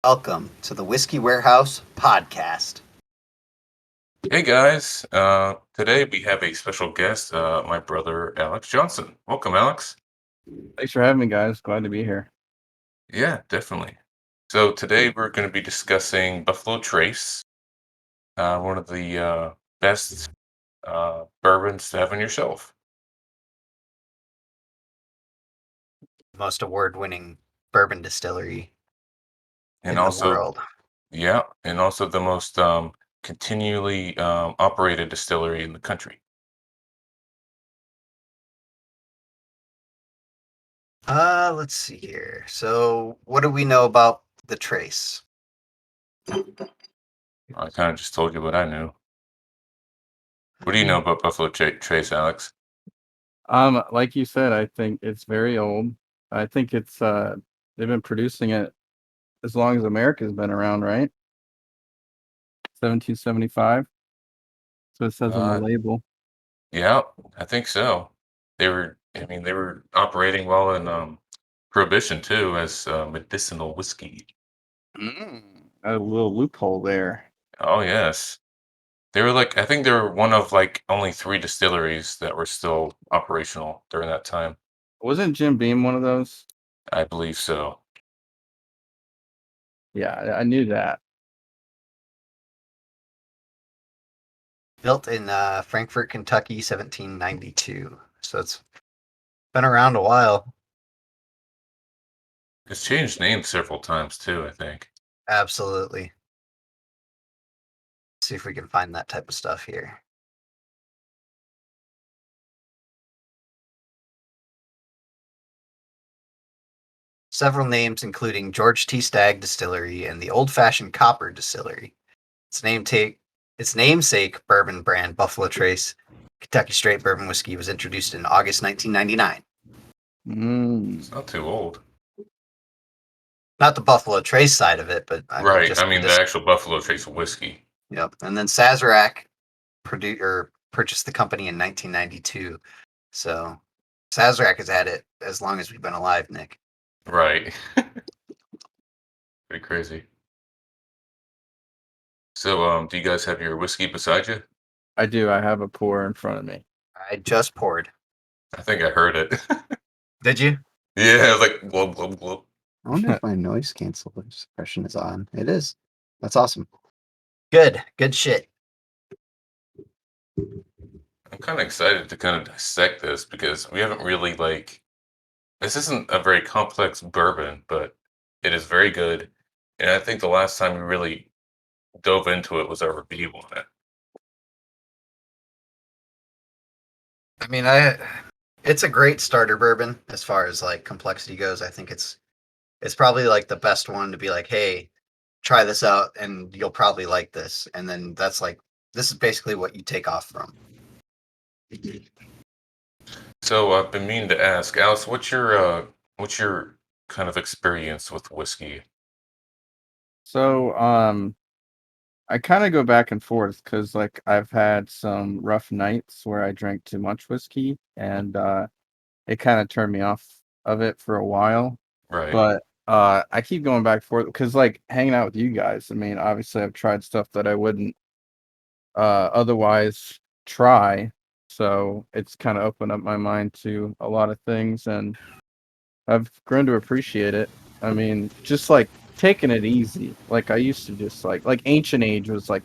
Welcome to the Whiskey Warehouse podcast. Hey guys, today we have a special guest, my brother Alex Johnson. Welcome, Alex. Thanks for having me, guys. Glad to be here. Yeah, definitely. So today we're going to be discussing Buffalo Trace, one of the best bourbons to have on your shelf. Most award-winning bourbon distillery And in the also, world. yeah, and also the most continually operated distillery in the country. Let's see here. So, what do we know about the Trace? I kind of just told you what I knew. What do you know about Buffalo Trace, Alex? Like you said, I think it's very old. I think it's they've been producing it as long as America's been around, right? 1775. So it says on the Uh, label. yeah, I think so. They were operating well in Prohibition too as medicinal whiskey. A little loophole there. Oh yes, they were like I think they were one of like only three distilleries that were still operational during that time. Wasn't Jim Beam one of those? I believe so. Yeah, I knew that. Built in Frankfort, Kentucky, 1792. So it's been around a while. It's changed names several times too. I think. Absolutely. Let's see if we can find that type of stuff here. Several names, including George T. Stagg Distillery and the Old Fashioned Copper Distillery. Its namesake bourbon brand, Buffalo Trace Kentucky Straight Bourbon Whiskey, was introduced in August 1999. It's not too old. Not the Buffalo Trace side of it, but I mean, Right. just I mean the actual Buffalo Trace whiskey. Yep. And then Sazerac purchased the company in 1992. So Sazerac has had it as long as we've been alive, Nick. Right. Pretty crazy. So, do you guys have your whiskey beside you? I do. I have a pour in front of me. I just poured. I think I heard it. Did you? Yeah, I was like glub glub glub. I wonder if my noise cancellation suppression is on. It is. That's awesome. Good. Good shit. I'm kind of excited to kind of dissect this because we haven't really this isn't a very complex bourbon, but it is very good. And I think the last time we really dove into it was our review on it. I mean, it's a great starter bourbon as far as like complexity goes. I think it's probably like the best one to be like, hey, try this out and you'll probably like this. And then this is basically what you take off from. So I've been meaning to ask, Alice, what's your kind of experience with whiskey? So, I kind of go back and forth because, like, I've had some rough nights where I drank too much whiskey, and it kind of turned me off of it for a while. Right. But I keep going back and forth because, like, hanging out with you guys. I mean, obviously, I've tried stuff that I wouldn't otherwise try, so it's kind of opened up my mind to a lot of things, and I've grown to appreciate it. I mean, just like taking it easy. Like I used to just like Ancient Age was like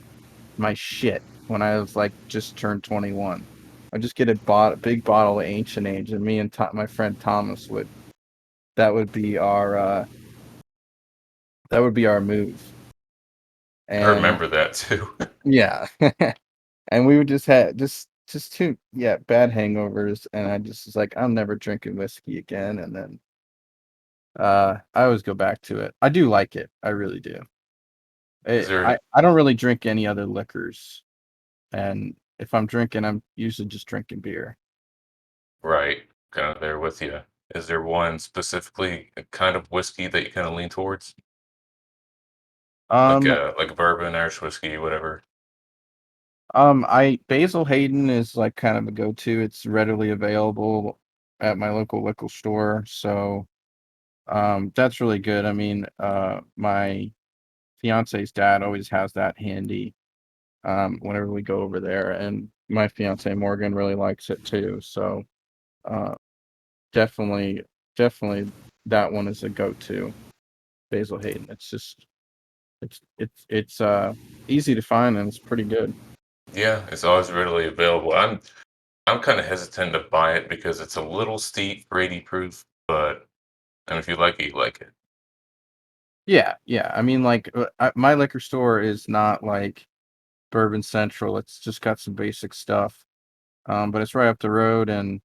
my shit when I was like just turned 21. I just get a big bottle of Ancient Age, and me and my friend Thomas would that would be our move. I And remember that too. yeah, and we would just had just two bad hangovers, and I just was like, I'm never drinking whiskey again, and then I always go back to it. I do like it. I really do. Is there I don't really drink any other liquors, and if I'm drinking, I'm usually just drinking beer. right, kind of there with you? Is there one specifically a kind of whiskey that you kind of lean towards? Um, Like bourbon, Irish whiskey, whatever. I Basil Hayden is like kind of a go-to. It's readily available at my local liquor store, so that's really good. I mean, my fiance's dad always has that handy whenever we go over there, and my fiance Morgan really likes it too. So uh, definitely, definitely, that one is a go-to. Basil Hayden. It's just it's easy to find and it's pretty good. Yeah, it's always readily available. I'm kind of hesitant to buy it because it's a little steep for 80 proof, but and if you like it, you like it. Yeah, yeah. I mean, like my liquor store is not like Bourbon Central. It's just got some basic stuff. But it's right up the road, and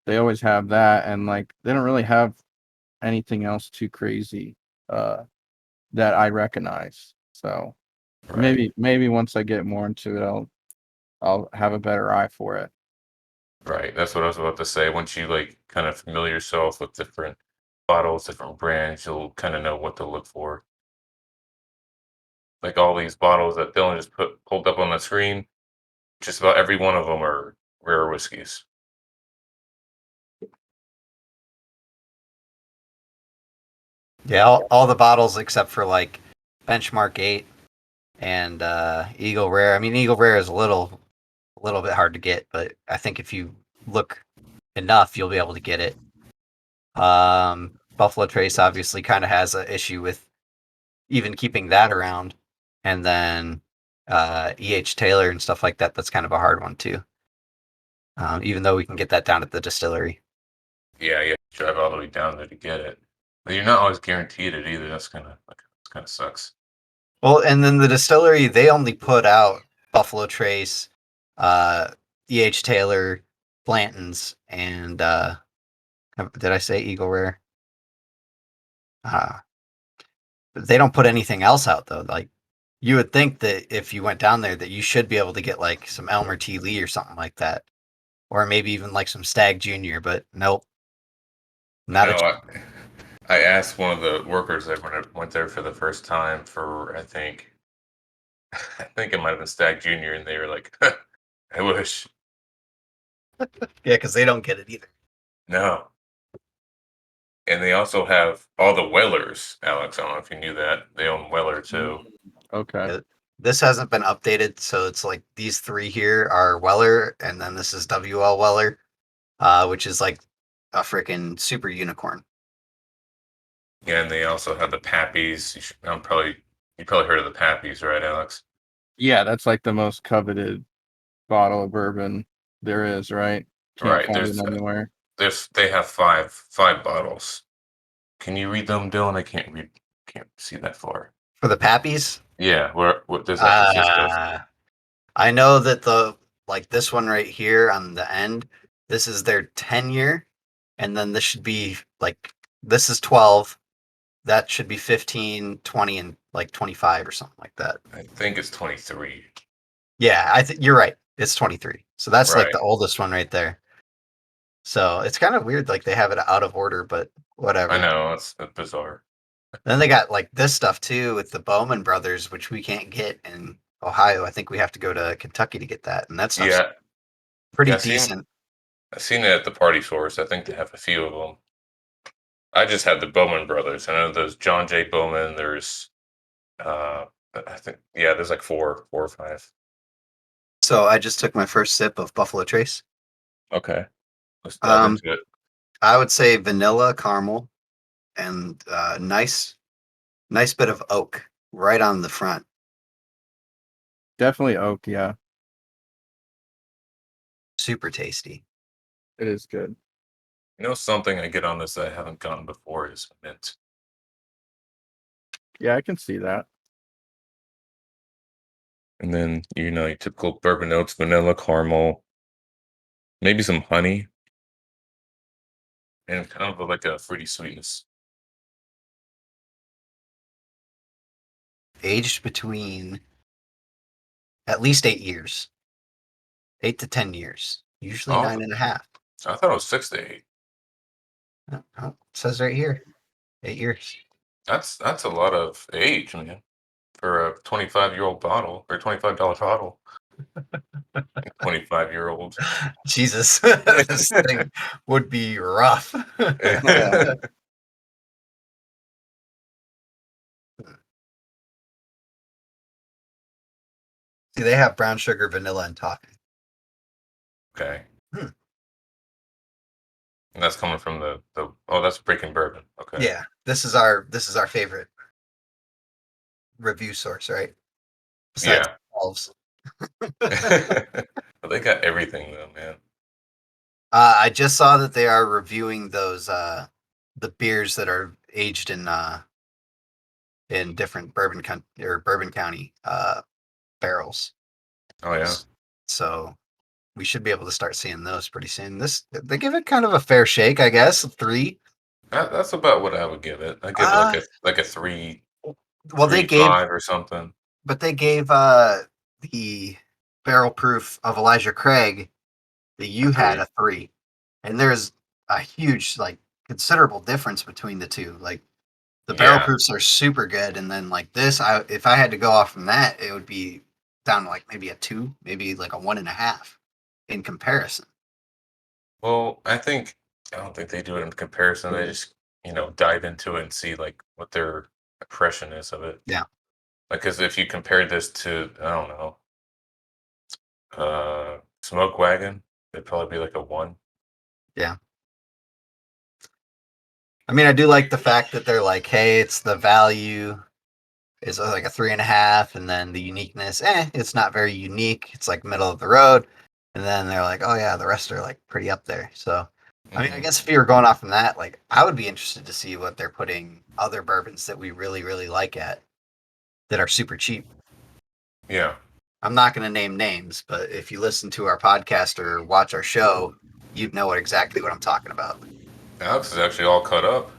they always have that, and like they don't really have anything else too crazy that I recognize. So Right. maybe once I get more into it, I'll have a better eye for it. Right. That's what I was about to say. Once you like kind of familiar yourself with different bottles, different brands, you'll kind of know what to look for. Like all these bottles that Dylan just pulled up on the screen, just about every one of them are rare whiskeys. Yeah, all the bottles except for like Benchmark 8 and Eagle Rare. I mean, Eagle Rare is a little bit hard to get, but I think if you look enough, you'll be able to get it. Buffalo Trace obviously kind of has an issue with even keeping that around, and then E.H. Taylor and stuff like that. That's kind of a hard one too. Even though we can get that down at the distillery. Yeah, you have to drive all the way down there to get it. But you're not always guaranteed it either. That's kind of sucks. Well, and then the distillery, they only put out Buffalo Trace, uh, E.H. Taylor, Blanton's, and did I say Eagle Rare? Uh, they don't put anything else out though. Like you would think that if you went down there, that you should be able to get like some Elmer T. Lee or something like that, or maybe even like some Stag Junior. But nope, I not a. know. I asked one of the workers that when I went there for the first time for I think it might have been Stag Junior, and they were like, "I wish." Yeah, because they don't get it either. No. And they also have all the Wellers, Alex. I don't know if you knew that. They own Weller too. Okay. Yeah, this hasn't been updated, so it's like these three here are Weller, and then this is WL Weller, which is like a freaking super unicorn. Yeah, and they also have the Pappies. You probably heard of the Pappies, right, Alex? Yeah, that's like the most coveted bottle of bourbon there is, right? Can't Right. find it anywhere. They have five bottles. Can you read them, Dylan? Can't see that far. For the Pappies, Yeah, what does that consist of? uh, I know that the like this one right here on the end, this is their 10 year, and then this should be like this is 12. That should be 15, 20, and like 25 or something like that. I think it's 23. Yeah, I think you're right. It's 23. So that's like Right. the oldest one right there. So it's kind of weird, like they have it out of order, but I whatever. know, it's bizarre. Then they got like this stuff too with the Bowman brothers, which we can't get in Ohio. I think we have to go to Kentucky to get that, and that stuff's Yeah, pretty yeah, decent. I've seen it at the party source. I think they have a few of them. I just had the Bowman brothers. I know there's John J. Bowman. There's, I think, yeah, there's like four or five. So I just took my first sip of Buffalo Trace. Okay, let's dive Um, into it. I would say vanilla caramel and nice bit of oak right on the front. Definitely oak, yeah. Super tasty. It is good. You know, something I get on this that I haven't gotten before is mint. Yeah, I can see that. And then, your typical bourbon notes, vanilla, caramel, maybe some honey, and kind of like a fruity sweetness. Aged between at least 8 years, 8 to 10 years, usually Oh, 9.5. I thought it was 6 to 8. Oh, it says right here, 8 years. That's a lot of age, man, for a 25-year-old bottle or $25 bottle. 25-year-old. Jesus, this thing would be rough. See, they have brown sugar, vanilla, and toffee. Okay. Hmm. And that's coming from the oh, that's Breaking Bourbon. Okay. Yeah, this is our favorite review source, right? Besides Yeah. ourselves. But they got everything though, man. I just saw that they are reviewing those the beers that are aged in different Bourbon County barrels. Oh yeah. So we should be able to start seeing those pretty soon. They give it kind of a fair shake, I guess. 3. That's about what I would give it. I give it Uh like a three well three five or something. they gave the barrel proof of Elijah Craig that A you had three. a 3. And there's a huge like considerable difference between the two. Like the barrel Yeah. proofs are super good, and then like this, if I had to go off from that, it would be down to like maybe a 2, maybe like a 1.5 in comparison. Well, I don't think they do it in comparison. They just, dive into it and see like what their impression is of it. Yeah, Like, because if you compare this to, I don't know, Smoke Wagon, it'd probably be like a 1. yeah. I mean, I do like the fact that they're like, hey, it's the value is like a 3.5, and then the uniqueness, it's not very unique. It's like middle of the road, and then they're like, oh yeah, the rest are like pretty up there. So, I mean, I Hmm. guess if you were going off from that, like, I would be interested to see what they're putting other bourbons that we really, really like at that are super cheap. Yeah. I'm not going to name names, but if you listen to our podcast or watch our show, you'd know exactly what I'm talking about. Alex is actually all cut up.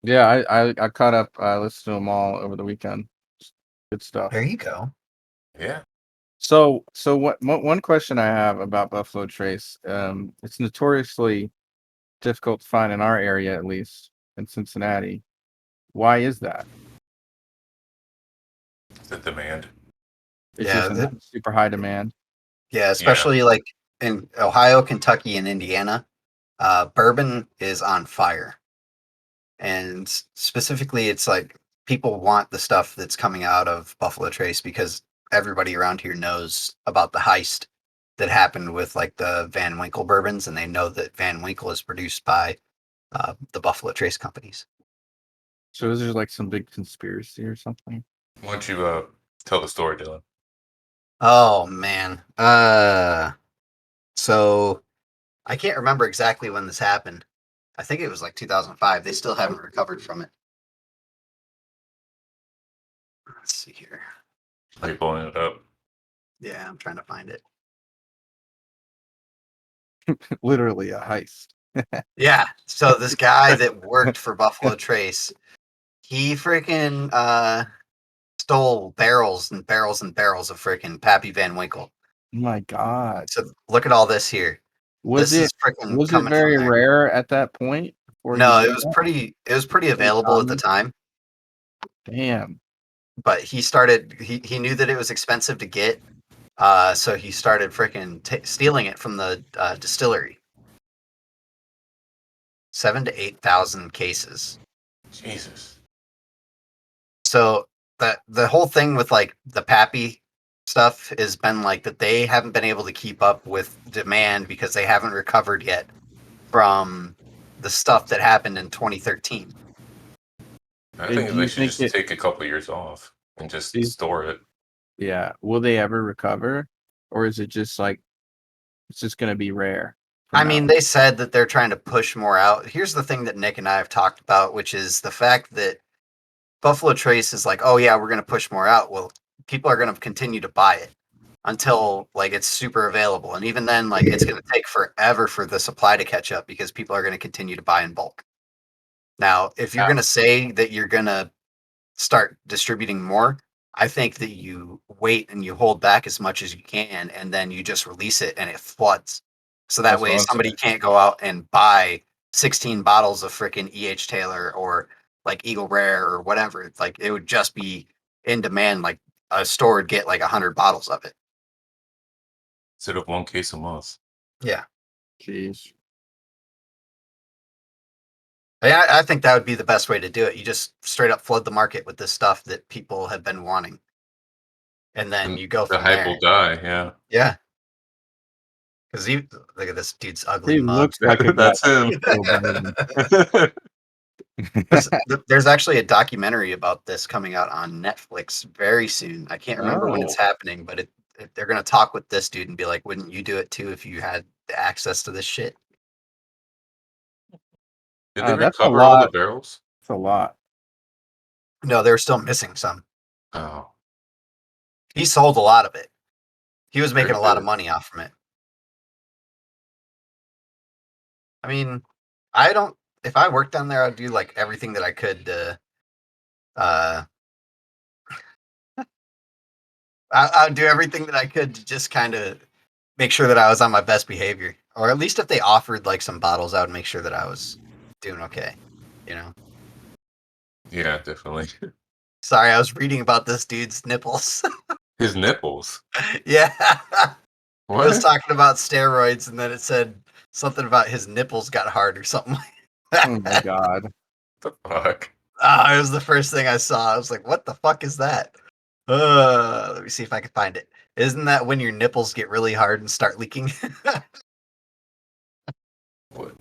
Yeah, I caught up. I listened to them all over the weekend. Good stuff. There you go. Yeah. So one question I have about Buffalo Trace, it's notoriously difficult to find in our area, at least in Cincinnati. Why is that? The demand. It's just Yeah, super high demand. yeah, Yeah. especially like in Ohio, Kentucky, and Indiana, bourbon is on fire. And specifically, it's like people want the stuff that's coming out of Buffalo Trace because everybody around here knows about the heist that happened with like the Van Winkle bourbons, and they know that Van Winkle is produced by the Buffalo Trace companies. So is there like some big conspiracy or something? Why don't you tell the story, Dylan? Oh man. So I can't remember exactly when this happened. I think it was like 2005. They still haven't recovered from it. Let's see here. Are you pulling it up? Yeah, I'm trying to find it. Literally a heist. Yeah. So this guy that worked for Buffalo Trace, he freaking stole barrels and barrels and barrels of freaking Pappy Van Winkle. Oh my God. So look at all this here. Was This is it freaking was it coming from very there. rare at that point before he No, did that? it was pretty Pretty available at the common? time, Damn. but he knew that it was expensive to get. So he started freaking stealing it from the distillery. 7,000 to 8,000 cases. Jesus. So the whole thing with like the Pappy stuff has been like that they haven't been able to keep up with demand because they haven't recovered yet from the stuff that happened in 2013. I Do think they you should think just take a couple years off and just is store it. yeah, will they ever recover? Or is it just like it's just gonna be rare I from now mean, on? they said that they're trying to push more out. Here's the thing that Nick and I have talked about, which is the fact that Buffalo Trace is like, oh yeah, we're going to push more out. Well, people are going to continue to buy it until like it's super available, and even then, like it's going to take forever for the supply to catch up because people are going to continue to buy in bulk. Now, if you're Yeah. going to say that you're going to start distributing more, I think that you wait and you hold back as much as you can, and then you just release it and it floods. So that That's what way I'm somebody saying. can't go out and buy 16 bottles of freaking EH Taylor or like Eagle Rare or whatever. Like it would just be in demand. Like a store would get like 100 bottles of it. Instead of one case a month. Yeah. Jeez. I think that would be the best way to do it. You just straight up flood the market with this stuff that people have been wanting. and then And you go the from hype there. will die. Yeah, Yeah, because you look at this dude's ugly He mug. looks like a guy that's him. so bourbon. There's actually a documentary about this coming out on Netflix very soon. I can't remember when it's Oh. happening, but they're gonna talk with this dude and be like, "Wouldn't you do it too if you had the access to this shit?" Did they That's a recover all the lot. barrels? That's a lot. No, they were still missing some. Oh, He sold a lot of it. He was making very a lot of good. money off from it. I mean, I don't. If I worked down there, I'd do like everything that I could to. Uh, I'd do everything that I could to just kind of make sure that I was on my best behavior, or at least if they offered like some bottles, I would make sure that I was doing okay. You know. Yeah, definitely. Sorry, I was reading about this dude's nipples. His nipples. Yeah, it was What? talking about steroids, and then it said something about his nipples got hard or something like Oh my that. god. The fuck? It was the first thing I saw. I was like, "What the fuck is that?" Let me see if I can find it. Isn't that when your nipples get really hard and start leaking?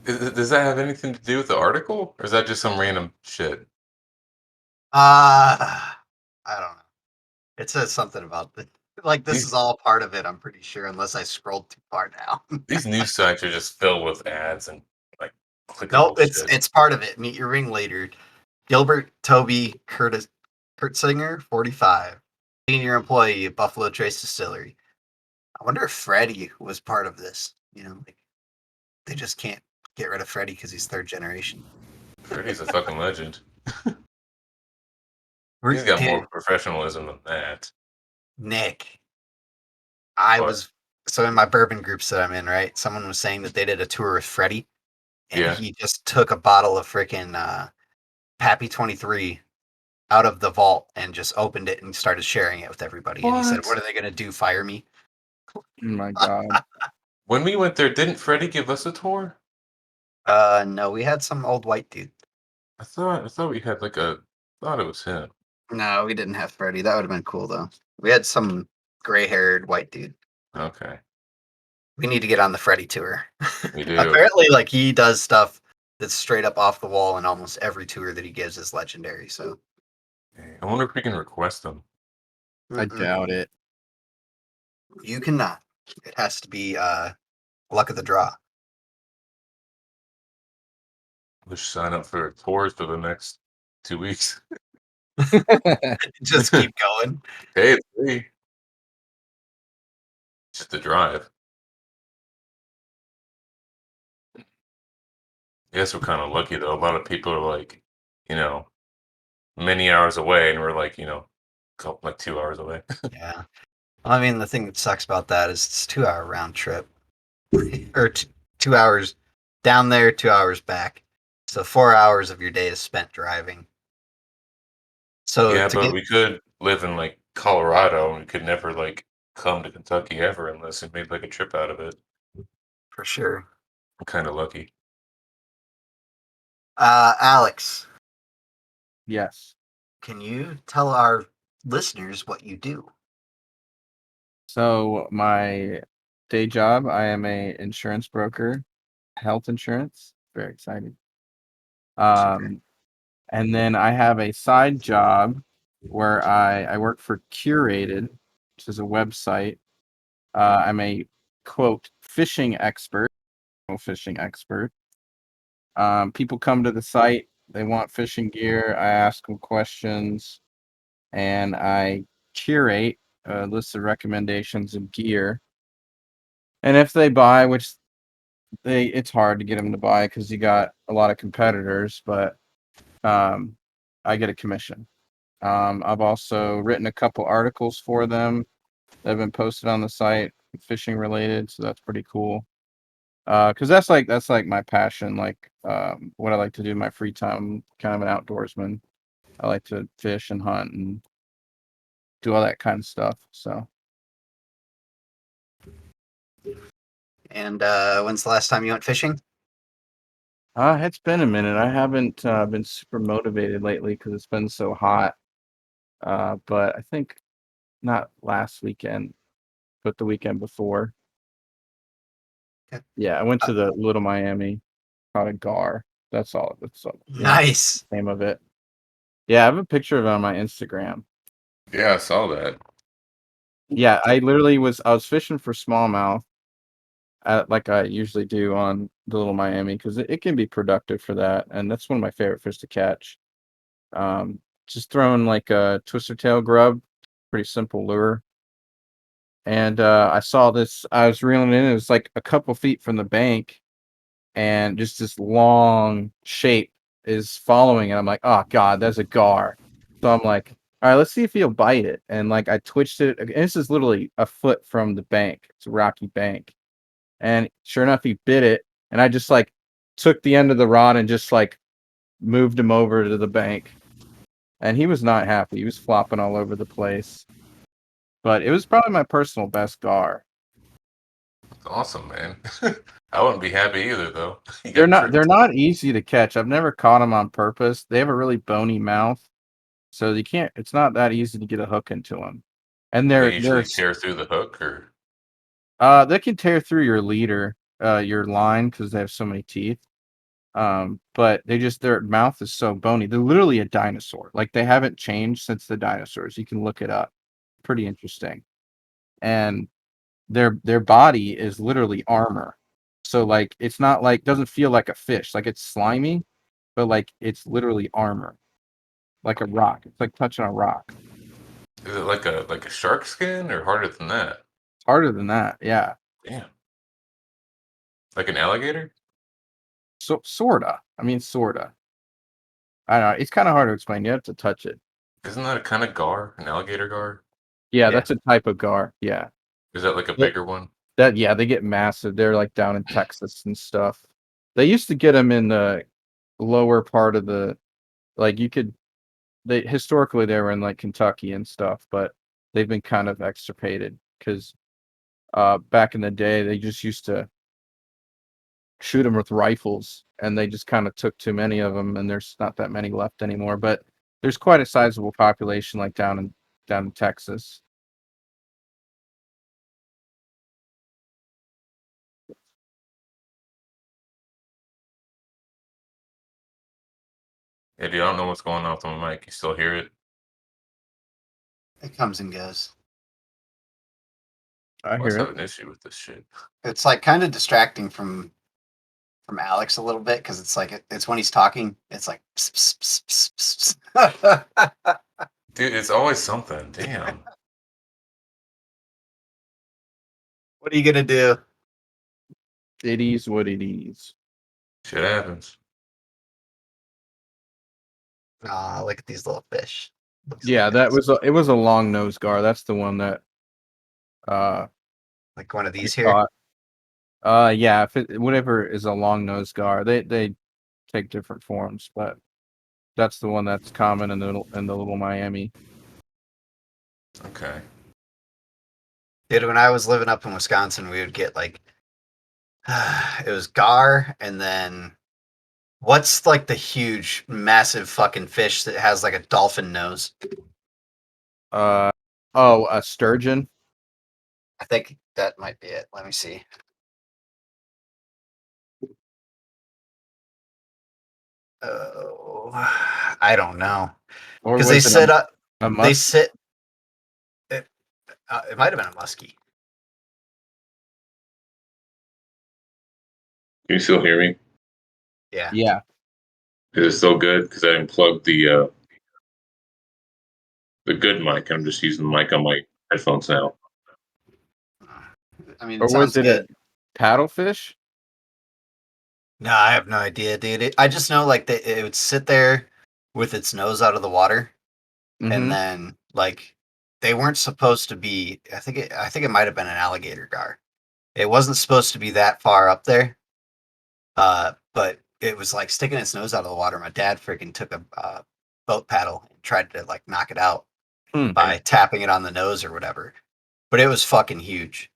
Does that have anything to do with the article, or is that just some random shit? I don't know. It says something about the like this is These all part of it. I'm pretty sure, unless I scrolled too far down. these news sites are just filled with ads and like Nope, clickable it's shit. it's part of it. Meet your ringleader, Gilbert Toby Kurtzinger, 45, senior employee at Buffalo Trace Distillery. I wonder if Freddie was part of this. You know, like they just can't get rid of Freddie because he's third generation. Freddie's a fucking legend. We're- He's got Dude, more professionalism than that. Nick, I But was so in my bourbon groups that I'm in, right? Someone was saying that they did a tour with Freddie, and yeah, he just took a bottle of freaking Pappy 23 out of the vault and just opened it and started sharing it with everybody. And he said, "What what? are they gonna do? Fire me?" Oh my god. When we went there, didn't Freddie give us a tour? No, we had some old white dude. I thought we had like a. Thought it was him. No, we didn't have Freddie. That would have been cool though. We had some gray-haired white dude. Okay, We need to get on the Freddie tour. we do. Apparently, like he does stuff that's straight up off the wall, and almost every tour that he gives is legendary. So I wonder if we can request them. I doubt it. you cannot. It has to be luck of the draw. Let's sign up for tours for the next 2 weeks. Just keep going. Hey, it's free. Just to drive. Yes, we're kind of lucky though. A lot of people are like, you know, many hours away, and we're like, like 2 hours away. Yeah. I mean, the thing that sucks about that is it's 2 hour round trip, or 2 hours down there, 2 hours back. So 4 hours of your day is spent driving. So Yeah, to but get we could live in like Colorado, and we could never like come to Kentucky ever unless we made like a trip out of it. for sure, I'm kind of lucky. Alex, Yes. can you tell our listeners what you do? So my day job, I am a insurance broker, health insurance. Very exciting. And then I have a side job where I work for Curated, which is a website. I'm a quote fishing expert. Fishing expert. People come to the site, they want fishing gear. I ask them questions, and I curate a list of recommendations of gear. And if they buy, which it's hard to get them to buy because you got a lot of competitors, but I get a commission. I've also written a couple articles for them that have been posted on the site, fishing related, so that's pretty cool. Because that's like my passion, like what I like to do in my free time. Kind of an outdoorsman. I like to fish and hunt and do all that kind of stuff. So And when's the last time you went fishing? it's been a minute. I haven't been super motivated lately because it's been so hot. But I think not last weekend, but the weekend before. Okay. Yeah, I went to the Little Miami, caught a gar. That's all. That's all. Nice. Name of it. Yeah, I have a picture of it on my Instagram. Yeah, I saw that. Yeah, I was fishing for smallmouth, like I usually do on the Little Miami, because it can be productive for that, and that's one of my favorite fish to catch. Just throwing like a twister tail grub, pretty simple lure. And I saw this. I was reeling in. It was like a couple feet from the bank, and just this long shape is following it. I'm like, oh god, that's a gar. So I'm like, all right, let's see if he'll bite it. And like I twitched it. And this is literally a foot from the bank. It's a rocky bank. And sure enough, he bit it. And I just like took the end of the rod and just like moved him over to the bank. And he was not happy. He was flopping all over the place. But it was probably my personal best gar. It's awesome, man. I wouldn't be happy either, though. You They're got not they're tricked. not easy to catch. I've never caught them on purpose. They have a really bony mouth, so you can't. It's not that easy to get a hook into them. And They usually tear through the hook, or they can tear through your leader, your line, because they have so many teeth. But their mouth is so bony. They're literally a dinosaur. Like they haven't changed since the dinosaurs. You can look it up. Pretty interesting. And their body is literally armor. So like it's not like doesn't feel like a fish. Like it's slimy, but like it's literally armor. Like a rock. It's like touching a rock. is it like a shark skin, or harder than that? Harder than that, yeah. Damn, like an alligator? So sorta. I mean sorta. I don't know. It's kind of hard to explain. You have to touch it. Isn't that a kind of gar, an alligator gar? Yeah, Yeah. that's a type of gar. Yeah. Is that like a But bigger one? yeah, they get massive. They're like down in Texas and stuff. They used to get them in the lower part of the like you could they historically they were in like Kentucky and stuff, but they've been kind of extirpated because back in the day they just used to shoot them with rifles and they just kind of took too many of them and there's not that many left anymore, but there's quite a sizable population like down in Texas. Yeah, dude, I don't know what's going on with my mic. You still hear it? It comes and goes. I Must hear have it. an issue with this shit. It's like kind of distracting from Alex a little bit because it's like it's when he's talking. It's like. Pss, pss, pss, pss, pss. Dude, it's always something. Damn. What are you gonna do? It is what it is. Shit happens. Ah, look at these little fish. Looks Yeah, like it was a long nose gar. That's the one that uh like one of I these here. caught. Yeah, if whatever is a long nose gar, they take different forms, but that's the one that's common in the Little Miami. Okay. Dude, when I was living up in Wisconsin, we would get like it was gar, and then what's like the huge, massive fucking fish that has like a dolphin nose? A sturgeon. I think that might be it. Let me see. Oh, I don't know Or because they was it sit up. a They musk? sit. It might have been a muskie. Can you still hear me? Yeah. Yeah. Is it still good? Because I unplugged the good mic. I'm just using the mic on my headphones now. I mean, Or it was sounds it a good. paddlefish? No, I have no idea, dude. I just know like that it would sit there with its nose out of the water, and Mm-hmm. then like they weren't supposed to be. I think it might have been an alligator gar. It wasn't supposed to be that far up there, but it was like sticking its nose out of the water. My dad freaking took a boat paddle and tried to like knock it out Hmm. by tapping it on the nose or whatever. But it was fucking huge.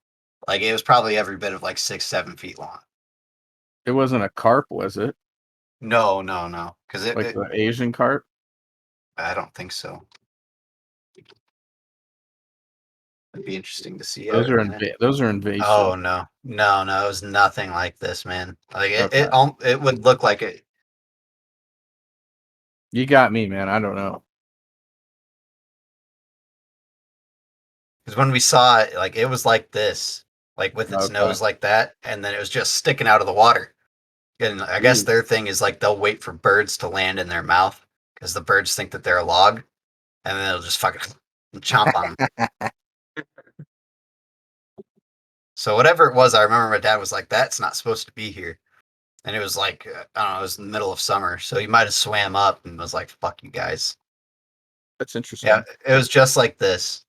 Like it was probably every bit of like 6, 7 feet long. It wasn't a carp, was it? No, no, no, because Like the Asian carp? I don't think so. It'd be interesting to see. Those are man. those are invasive. Oh no, it was nothing like this, man. Like Okay. it would look like it. You got me, man. I don't know. Because when we saw it, like it was like this, like with its Okay. nose like that, and then it was just sticking out of the water. And I guess Jeez. their thing is like they'll wait for birds to land in their mouth because the birds think that they're a log, and then they'll just fucking chomp on them. So whatever it was, I remember my dad was like, "That's not supposed to be here," and it was like I don't know, it was in the middle of summer, so he might have swam up and was like, "Fuck you guys." That's interesting. Yeah, it was just like this.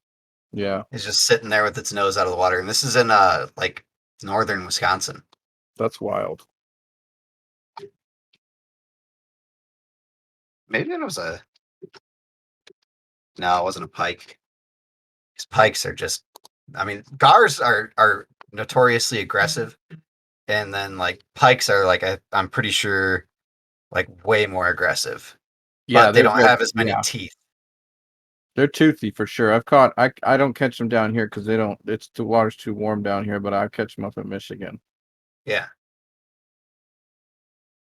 Yeah, It's just sitting there with its nose out of the water, and this is in like northern Wisconsin. that's wild. Maybe it was a no, it wasn't a pike. These pikes are just, I mean, gars are notoriously aggressive, and then like pikes are like I'm pretty sure like way more aggressive, Yeah, but they don't have as many yeah, teeth. they're toothy for sure. I've caught. I don't catch them down here because they don't. It's the water's too warm down here. But I catch them up in Michigan. Yeah.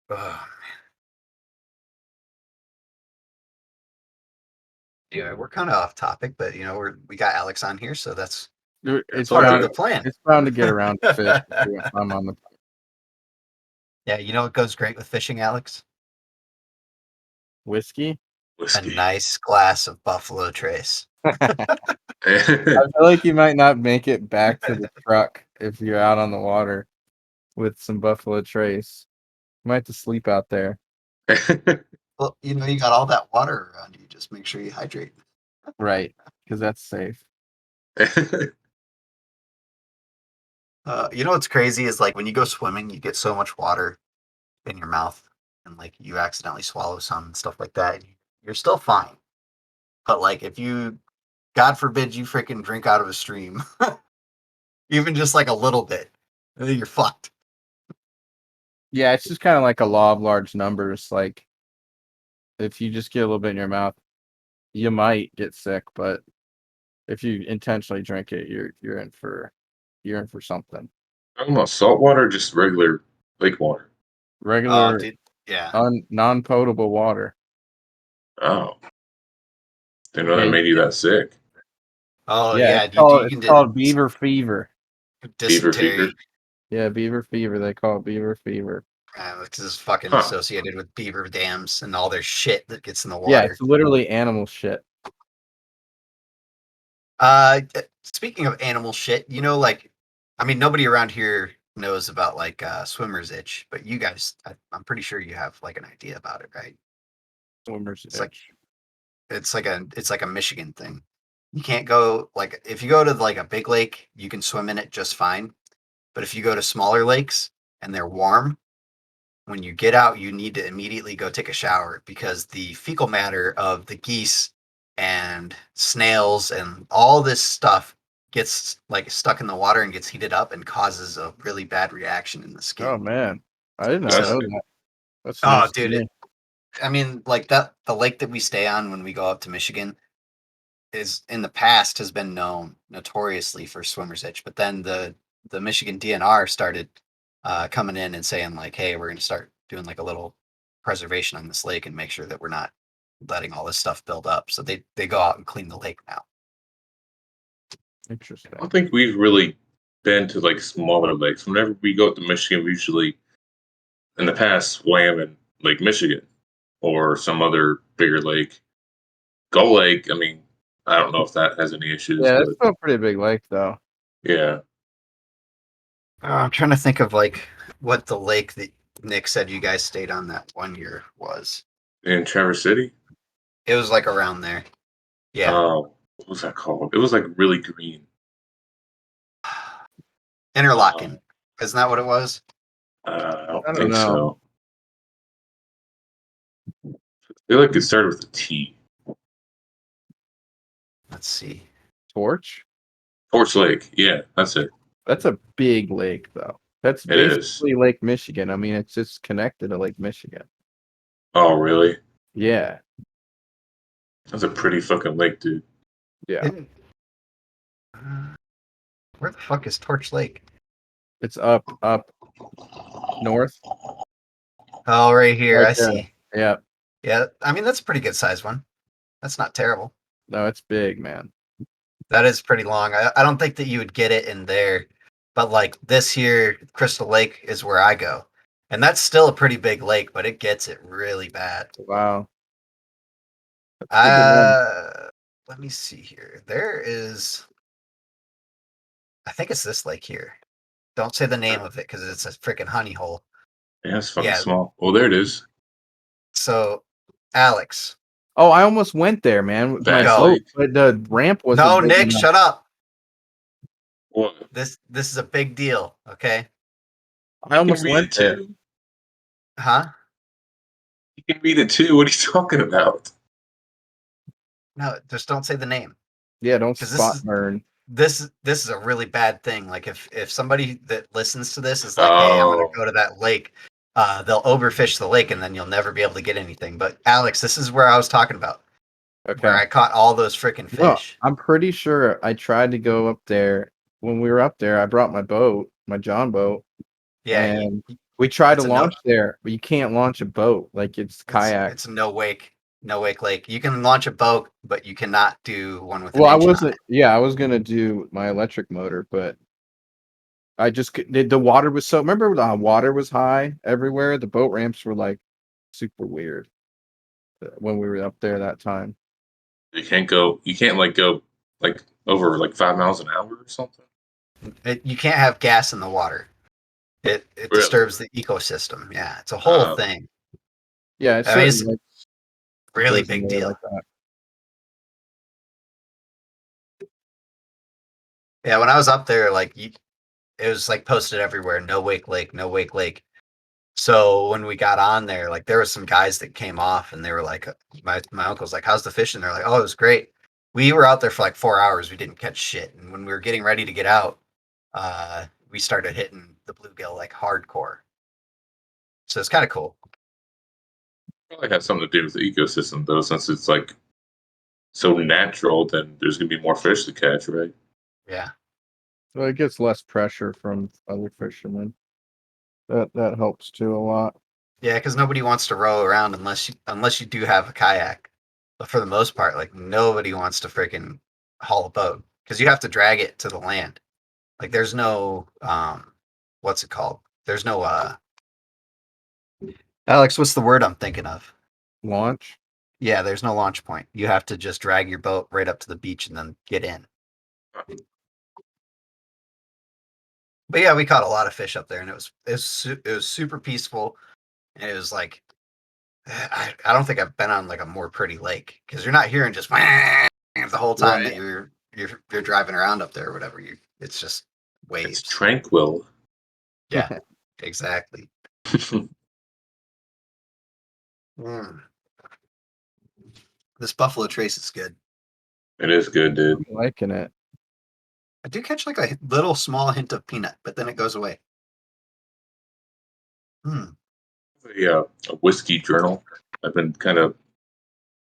Oh, yeah, we're kind of off topic, but we got Alex on here, so that's It's part of bound. the plan. It's bound to get around to fish if I'm on the Yeah, you know what goes great with fishing, Alex? whiskey. A Whiskey. nice glass of Buffalo Trace. I feel like you might not make it back to the truck if you're out on the water with some Buffalo Trace. You might have to sleep out there. Well, you got all that water around you. Just make sure you hydrate. Right, because that's safe. You know what's crazy is like when you go swimming, you get so much water in your mouth, and like you accidentally swallow some and stuff like that. And you're still fine, but like if you, God forbid, you freaking drink out of a stream, even just like a little bit, then you're fucked. Yeah, it's just kind of like a law of large numbers. Like if you just get a little bit in your mouth, you might get sick, but if you intentionally drink it, you're in for something. Talking about salt water, or just regular lake water. Oh, Regular dude, yeah. non-potable water. Oh, didn't know Yeah, that made you that sick. Oh yeah. yeah, It's called you it's can called beaver fever. Fever, dysentery. fever. Yeah, beaver fever. They call it beaver fever. This is fucking Huh. associated with beaver dams and all their shit that gets in the Yeah, water. it's literally animal shit. Speaking of animal shit, like, I mean, nobody around here knows about like swimmer's itch, but you guys, I'm pretty sure you have like an idea about it, right? Swimmer's It's like itch. it's like a Michigan thing. You can't go like if you go to like a big lake, you can swim in it just fine. But if you go to smaller lakes and they're warm, when you get out, you need to immediately go take a shower because the fecal matter of the geese and snails and all this stuff gets like stuck in the water and gets heated up and causes a really bad reaction in the Oh skin. man, I did not That's know good. that. That's Oh, news to dude, me. I mean, like the lake that we stay on when we go up to Michigan is in the past has been known notoriously for swimmer's itch, but then the Michigan DNR started coming in and saying like, hey, we're going to start doing like a little preservation on this lake and make sure that we're not letting all this stuff build up. So they go out and clean the lake now. Interesting. I don't think we've really been to like smaller lakes. Whenever we go to Michigan, we usually, in the past, swam in Lake Michigan or some other bigger lake. Gull Lake, I mean, I don't know if that has any issues, Yeah, but it's still a pretty big lake though. yeah. I'm trying to think of like what the lake that Nick said you guys stayed on that one year was. In Traverse City, It was like around there. Yeah. what was that called? It was like really green. Interlocking. Isn't that what it was? I don't I don't think know. so. I feel like it started with a T. Let's see. Torch? Torch Lake. Yeah, that's it. That's a big lake though. That's It is. basically Lake Michigan. I mean, it's just connected to Lake Michigan. Oh, really? Yeah. That's a pretty fucking lake, dude. Yeah. Where the fuck is Torch Lake? It's up north. Oh, right here. Right I there. see. Yeah. Yeah, I mean that's a pretty good size one. That's not terrible. No, it's big, man. That is pretty long. I don't think that you would get it in there, but like this here, Crystal Lake is where I go, and that's still a pretty big lake, but it gets it really bad. Wow. That's good to know. Let me see here. There is, I think it's this lake here. Don't say the name of it because it's a freaking honey hole. Yeah, it's fucking Yeah. small. Oh, there it is. So, Alex, Oh, I almost went there, man. With my Bass Go. boat, Lake. but the ramp wasn't no, big Nick, enough. shut up. What? This is a big deal. Okay, I almost You can read went it there. too. huh? You can read it too. What are you talking about? No, just don't say the name. Yeah, don't 'Cause this spot is- burn. This is a really bad thing. Like if somebody that listens to this is like, hey, I'm gonna Oh, go to that lake, they'll overfish the lake and then you'll never be able to get anything. But Alex, this is where I was talking about, where Okay. I caught all those freaking No, fish. I'm pretty sure I tried to go up there. When we were up there, I brought my boat, my John boat, Yeah, and we tried to it's a no, launch there, but you can't launch a boat. Like it's kayak. it's no wake lake. You can launch a boat, but you cannot do one with an Well, I engine on wasn't. it. Yeah, I was gonna do my electric motor, but I just the water was so. Remember, the water was high everywhere. The boat ramps were like super weird when we were up there that time. you can't go. You can't like go like over like 5 miles an hour or something. You can't have gas in the water. It Really? disturbs the ecosystem. Yeah, it's a whole thing. Yeah, it's I mean, certain it's like really goes in big there deal. like that. Yeah, when I was up there, like it was like posted everywhere, no wake lake, no wake lake. So when we got on there, like there were some guys that came off and they were like, my uncle's like, how's the fishing? They're like, oh, it was great. We were out there for like 4 hours. We didn't catch shit. And when we were getting ready to get out, we started hitting the bluegill like hardcore. So it's kind of cool. Probably has something to do with the ecosystem though, since it's like so natural. Then there's gonna be more fish to catch, right? Yeah. So it gets less pressure from other fishermen. That helps too a lot. Yeah, because nobody wants to row around unless you do have a kayak. But for the most part, like nobody wants to freaking haul a boat because you have to drag it to the land. Like there's no what's it called? There's no Alex, what's the word I'm thinking of? Launch. Yeah, there's no launch point. You have to just drag your boat right up to the beach and then get in. But yeah, we caught a lot of fish up there, and it was super peaceful, and it was like I don't think I've been on like a more pretty lake because you're not hearing just the whole time that Right. you're driving around up there or whatever. It's just It's waves. tranquil. Yeah, exactly. Mm. This Buffalo Trace is good. It is good, dude. I'm liking it. I do catch like a little small hint of peanut, but then it goes away. Hmm. A whiskey journal. I've been kind of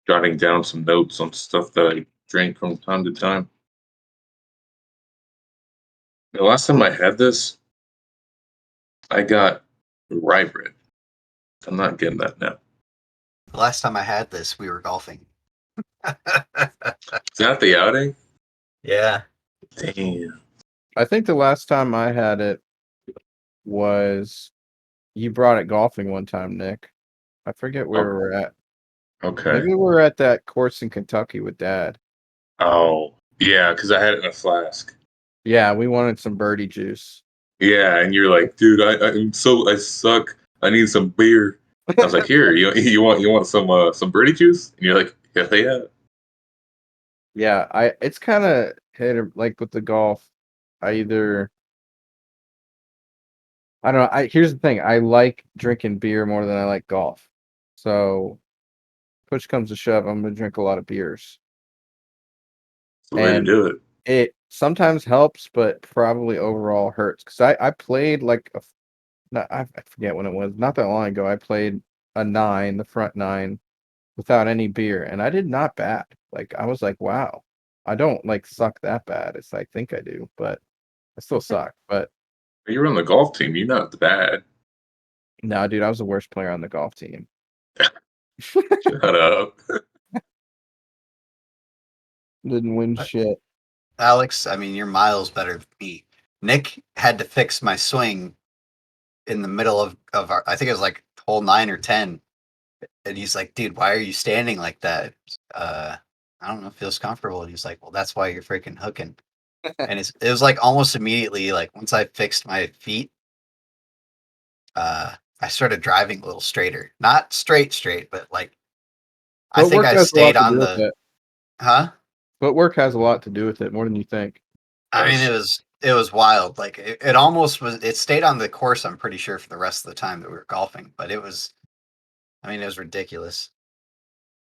jotting down some notes on stuff that I drink from time to time. The last time I had this, I got rye bread. I'm not getting that now. The last time I had this, we were golfing. Is that the outing? Yeah. Damn. I think the last time I had it was you brought it golfing one time, Nick. I forget where we were at. Okay. Maybe we were at that course in Kentucky with Dad. Oh, yeah, because I had it in a flask. Yeah, we wanted some birdie juice. Yeah, and you're like, dude, I suck. I need some beer. I was like, here, you want some birdie juice? And you're like, hell yeah. Yeah, it's kind of like with the golf. I either I don't know. Here's the thing. I like drinking beer more than I like golf. So push comes to shove, I'm gonna drink a lot of beers. It's the way to And do it. it sometimes helps, but probably overall hurts. Because I played like I forget when it was, not that long ago. I played a nine, the front nine, without any beer, and I did not bat. Like I was like, wow. I don't like suck that bad as I think I do, but I still suck. But You're on the golf team. You're not bad. no, dude, I was the worst player on the golf team. Shut up. Didn't win Uh, shit. Alex, I mean, you're miles better than me. Nick had to fix my swing in the middle of our, I think it was like hole 9 or 10. And he's like, dude, why are you standing like that? I don't know, feels comfortable. And he's like, well, that's why you're freaking hooking. And it was like almost immediately, like once I fixed my feet, I started driving a little straighter. Not straight, but like I think Footwork I has a lot stayed to on do with the it. huh? Footwork has a lot to do with it, more than you think. I mean, Nice. it was wild. Like it almost was. It stayed on the course. I'm pretty sure for the rest of the time that we were golfing. But it was. I mean, it was ridiculous.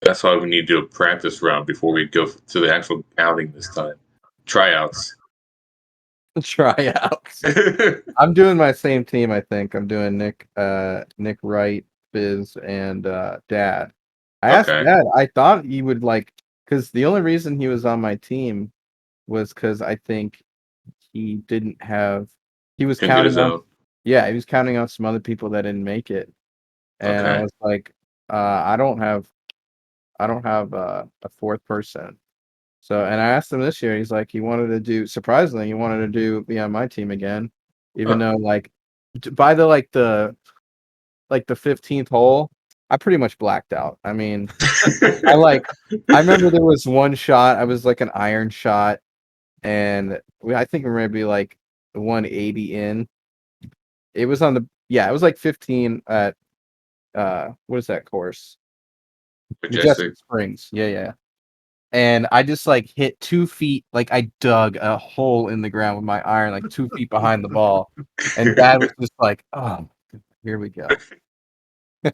That's why we need to do a practice round before we go to the actual outing this time. Tryouts. Tryouts. I'm doing my same team, I think. I'm doing Nick Wright, Biz, and Dad. I asked Okay. Dad, I thought he would like, because the only reason he was on my team was because I think he didn't have, he was Couldn't get his counting on, own. yeah, he was counting on some other people that didn't make it. And I Okay. was like, I don't have a fourth person. So, and I asked him this year, he's like, he wanted to do, surprisingly, he wanted to be on my team again, even Huh. though like by the 15th hole, I pretty much blacked out. I mean, I remember there was one shot, I was like an iron shot, and I think we're maybe like 180 in. It was on the, yeah, it was like 15 at what is that course? Majestic. Majestic Springs. Yeah, yeah. And I just like hit 2 feet, like I dug a hole in the ground with my iron, like 2 feet behind the ball. And Dad was just like, "Oh, here we go." I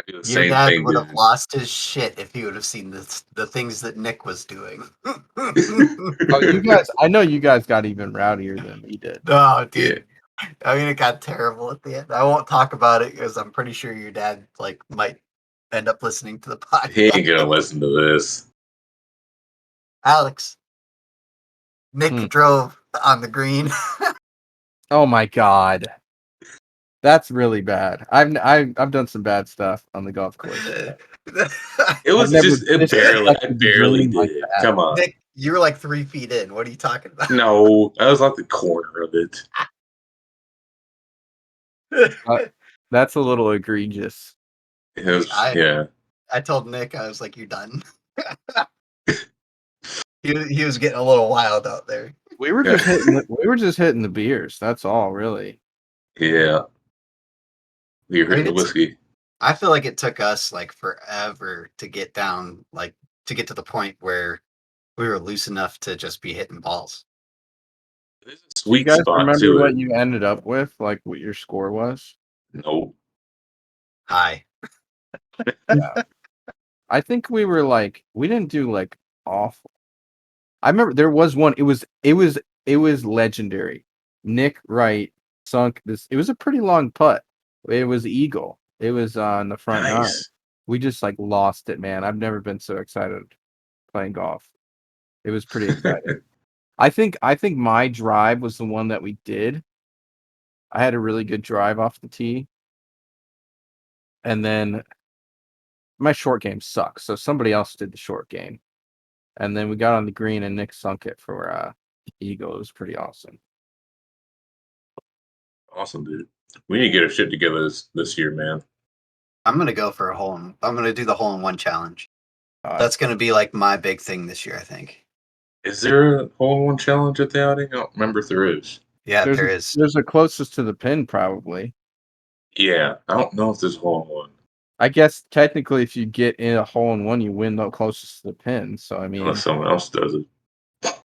do the Your same dad thing, would have dude. lost his shit if he would have seen the things that Nick was doing. Oh, you guys, I know you guys got even rowdier than we did. No, Yeah. dude. I mean, it got terrible at the end. I won't talk about it because I'm pretty sure your dad like might end up listening to the He podcast. ain't gonna listen to this. Alex, Nick Hmm. drove on the green. Oh my God, that's really bad. I've done some bad stuff on the golf course. It I've was never just I disrespected the barely green like did. that. Come on. Nick, you were like 3 feet in. What are you talking about? No, I was like the corner of it. Uh, that's a little egregious. It was yeah. I told Nick, I was like, "You're done." He was getting a little wild out there. We were just hitting the beers. That's all, really. Yeah. You're I hitting mean, the whiskey. I feel like it took us like forever to get down, like to get to the point where we were loose enough to just be hitting balls. There's a Do you sweet guys spot remember to what it. you ended up with? Like what your score was? No. High. Yeah. I think we were like we didn't do like awful. I remember there was one. It was legendary. Nick Wright sunk this. It was a pretty long putt. It was eagle. It was on the front nine. Nice. We just like lost it, man. I've never been so excited playing golf. It was pretty exciting. I think my drive was the one that we did. I had a really good drive off the tee, and then my short game sucks. So somebody else did the short game, and then we got on the green, and Nick sunk it for eagle. It was pretty awesome. Awesome, dude. We need to get our shit together this year, man. I'm gonna go for I'm gonna do the hole in one challenge. Uh, That's gonna be like my big thing this year, I think. Is there a hole in one challenge at the outing? I don't remember if there is. Yeah, there's there is. there's a closest to the pin probably. Yeah. I don't know if there's a hole in one. I guess technically, if you get in a hole in one, you win the closest to the pin. So I mean, Unless someone else does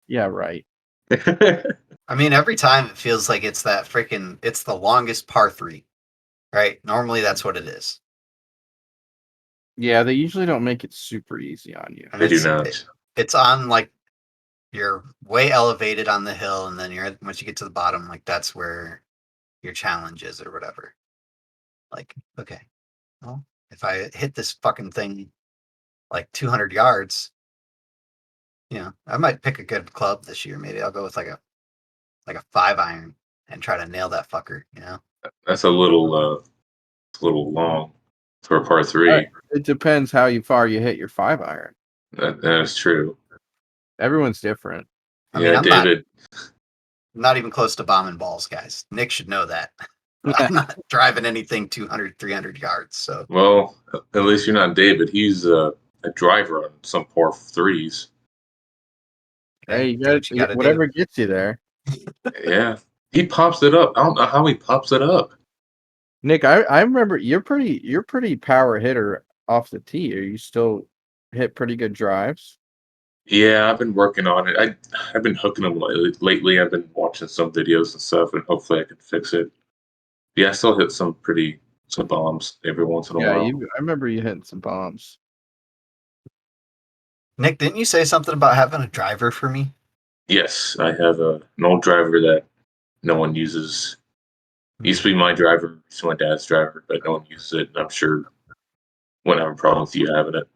yeah, right. it. I mean, every time it feels like it's the longest par three, right? Normally that's what it is. Yeah, they usually don't make it super easy on you. And They do not. it's on like you're way elevated on the hill, and then once you get to the bottom, like that's where your challenge is or whatever. Like, okay, well, if I hit this fucking thing like 200 yards, I might pick a good club this year. Maybe I'll go with like a 5-iron and try to nail that fucker. That's a little long for a par three. It depends how far you hit your 5-iron. That is true. Everyone's different. I mean, Yeah, I'm David. not even close to bombing balls, guys. Nick should know that. I'm not driving anything 200, 300 yards. So Well, at least you're not David. He's a driver on some par threes. Hey, you do got what you got to do. whatever gets you there. Yeah, he pops it up. I don't know how he pops it up. Nick, I remember you're pretty power hitter off the tee. Are you still hit pretty good drives? Yeah, I've been working on it. I've been hooking them lately. I've been watching some videos and stuff, and hopefully I can fix it. Yeah, I still hit some bombs every once in a Yeah, while. I remember you hitting some bombs. Nick, didn't you say something about having a driver for me? Yes, I have an old driver that no one uses. It used to be my driver, it's my dad's driver, but no one uses it, and I'm sure won't have a problem with you having it.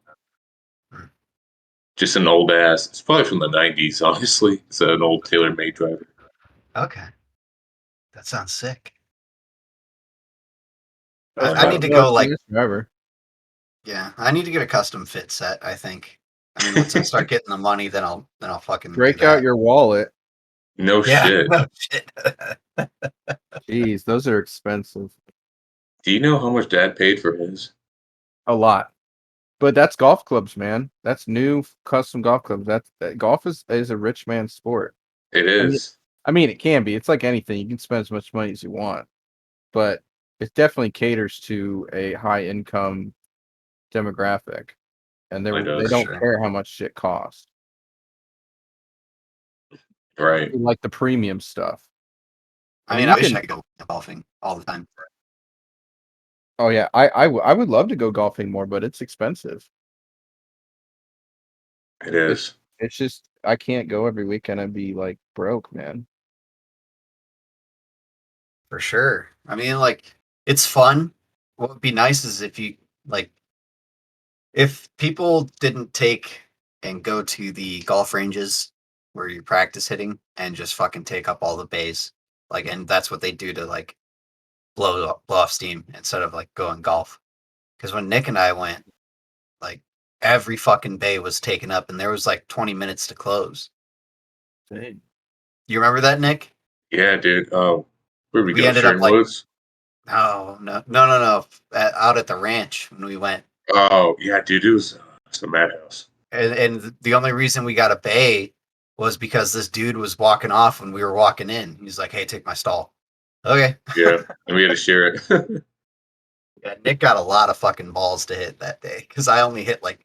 Just an old ass. It's probably from the '90s, honestly. It's an old tailor-made driver. Okay, that sounds sick. Oh, I yeah. need to go like forever. Yeah, I need to get a custom fit set. I think. I mean, once I start getting the money, then I'll fucking Break do out that. your wallet. No Yeah, shit. no shit. Jeez, those are expensive. Do you know how much Dad paid for his? A lot. But that's golf clubs, man. That's new custom golf clubs. Golf is a rich man's sport. It is. I mean, it can be. It's like anything. You can spend as much money as you want, but it definitely caters to a high income demographic, and It they does. don't Sure. care how much shit costs. Right. They like the premium stuff. I And mean, you I wish can. I could go golfing all the time. Oh yeah, I would love to go golfing more, but it's expensive. It is. It's just I can't go every weekend and be like broke, man. For sure. I mean, like, it's fun. What would be nice is if you like, if people didn't take and go to the golf ranges where you practice hitting and just fucking take up all the bays, like, and that's what they do to like blow off steam instead of like going golf. Because when Nick and I went, like every fucking bay was taken up, and there was like 20 minutes to close. Dang. You remember that, Nick? Yeah, dude. Oh, where we We go? ended up like, Woods? no, out at the ranch when we went. Oh, yeah, dude. It's a madhouse. And the only reason we got a bay was because this dude was walking off when we were walking in. He's like, "Hey, take my stall." Okay. Yeah, and we had to share it. Yeah, Nick got a lot of fucking balls to hit that day because I only hit like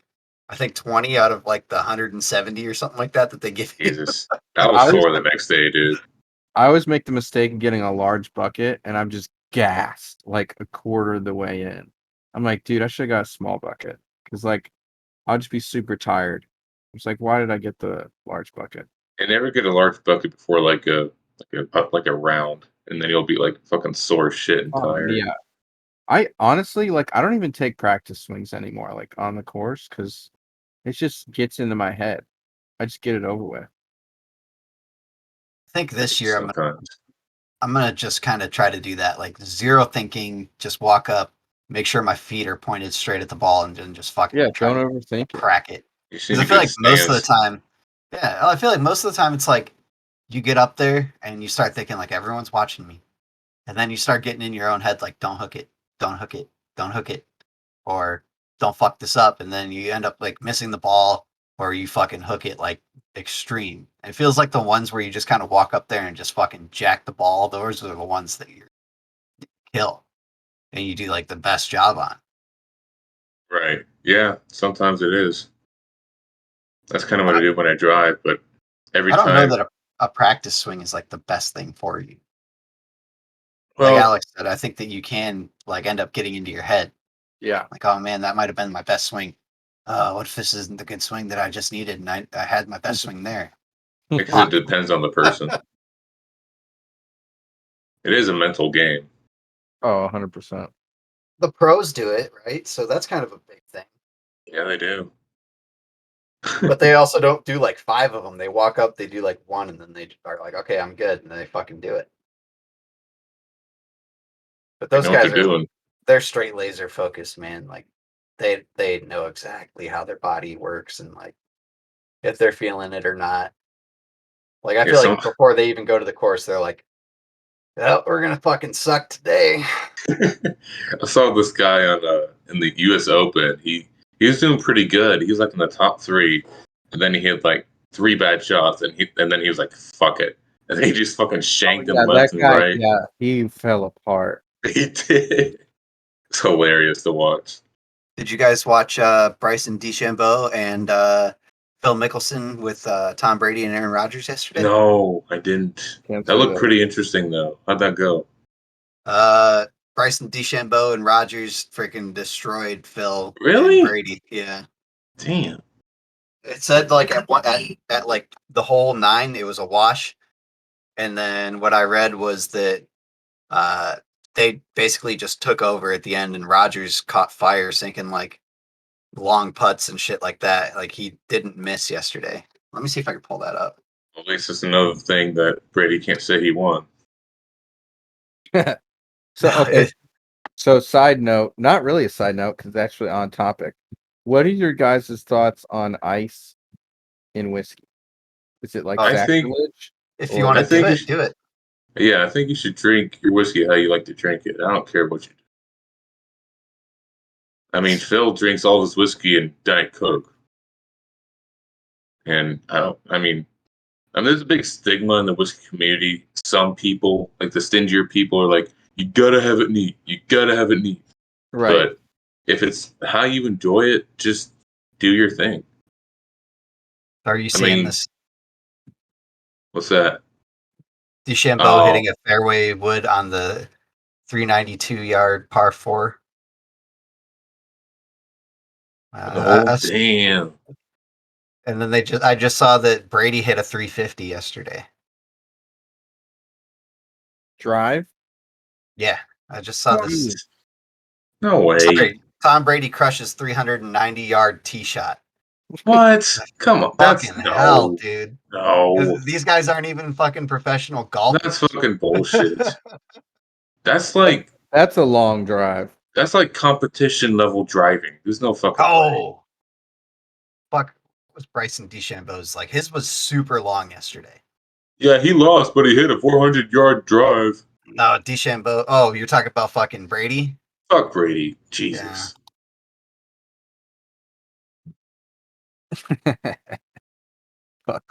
I think 20 out of like the 170 or something like that they give you. Jesus. I was I was sore the next day, dude. I always make the mistake of getting a large bucket, and I'm just gassed like a quarter of the way in. I'm like, dude, I should have got a small bucket because like I'll just be super tired. It's like, why did I get the large bucket? And never get a large bucket before like a round, and then you'll be like fucking sore as shit and tired. Yeah. I honestly like I don't even take practice swings anymore, like on the course, because it just gets into my head. I just get it over with. I think this year Sometimes. I'm gonna just kind of try to do that, like zero thinking, just walk up, make sure my feet are pointed straight at the ball, and then just fucking Yeah, try don't to overthink it. crack it. You just Because need I a feel good like most of the stance. time, yeah, I feel like most of the time it's like you get up there and you start thinking like everyone's watching me, and then you start getting in your own head like don't hook it, don't hook it, don't hook it, or don't fuck this up, and then you end up like missing the ball or you fucking hook it like extreme. It feels like the ones where you just kind of walk up there and just fucking jack the ball. Those are the ones that you kill and you do like the best job on. Right. Yeah, sometimes it is. That's kind of what But I do when I drive, but every I don't know time, that a practice swing is like the best thing for you. Like well, Alex said, I think that you can like end up getting into your head. Yeah. Like, oh man, that might have been my best swing. What if this isn't the good swing that I just needed and I had my best swing there? because it depends on the person. It is a mental game. Oh, 100%. The pros do it, right? So that's kind of a big thing. Yeah, they do. But they also don't do like 5 of them. They walk up, they do like 1, and then they are like, okay, I'm good, and then they fucking do it. But They those know what guys they're doing. they're straight laser focused, man. Like they know exactly how their body works and like if they're feeling it or not. Like I Yeah, feel some like before they even go to the course, they're like, "Oh, we're gonna fucking suck today." I saw this guy on in the U.S. Open. He was doing pretty good. He was like in the top 3, and then he hit like 3 bad shots, and then he was like, "Fuck it," and then he just fucking shanked him Yeah, that left and guy. right. Yeah, he fell apart. He did. It's hilarious to watch. Did you guys watch Bryson DeChambeau and Phil Mickelson with Tom Brady and Aaron Rodgers yesterday? No, I didn't. Can't That say looked that. pretty interesting though. How'd that go? Bryson DeChambeau and Rodgers freaking destroyed Phil and Really? Brady. Yeah. Damn. It said like at like the whole 9, it was a wash. And then what I read was that they basically just took over at the end, and Rodgers caught fire, sinking like long putts and shit like that. Like he didn't miss yesterday. Let me see if I can pull that up. At least it's another thing that Brady can't say he won. So okay. So side note, not really a side note because it's actually on topic. What are your guys' thoughts on ice in whiskey? Is it like I think- sacrilege? If you Or- want I to do think you it, should- do it. Yeah, I think you should drink your whiskey how you like to drink it. I don't care what you do. I mean, Phil drinks all his whiskey and Diet Coke. And I mean, there's a big stigma in the whiskey community. Some people, like the stingier people, are like, you gotta have it neat. You gotta have it neat. Right. But if it's how you enjoy it, just do your thing. Are you I seeing mean- this What's that? DeChambeau Oh. hitting a fairway wood on the 392-yard par 4? Oh, damn. And then I just saw that Brady hit a 350 yesterday. Drive? Yeah, I just saw this. What? No way. Sorry, Tom Brady crushes 390-yard tee shot. What? Come on. That's Fucking hell, no. dude. No. These guys aren't even fucking professional golfers. That's fucking bullshit. That's like That's a long drive. competition level driving. There's no fucking way. Oh, fuck! Was Bryson DeChambeau's like his was super long yesterday? Yeah, he lost, but he hit a 400-yard drive. No, DeChambeau. Oh, you're talking about fucking Brady? Fuck Brady. Jesus. Fuck.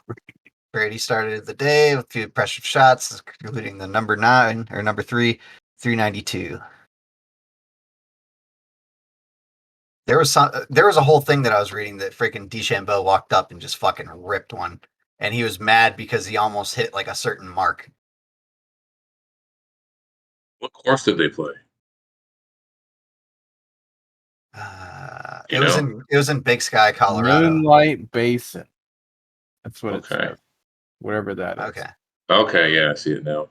Brady started the day with 2 pressure shots, including the number 9 or number 3, 392. There was a whole thing that I was reading that freaking DeChambeau walked up and just fucking ripped one, and he was mad because he almost hit like a certain mark. What course did they play? It was in Big Sky, Colorado. Moonlight Basin. That's what it Okay. says. Whatever that is. Okay. Okay, yeah, I see it now.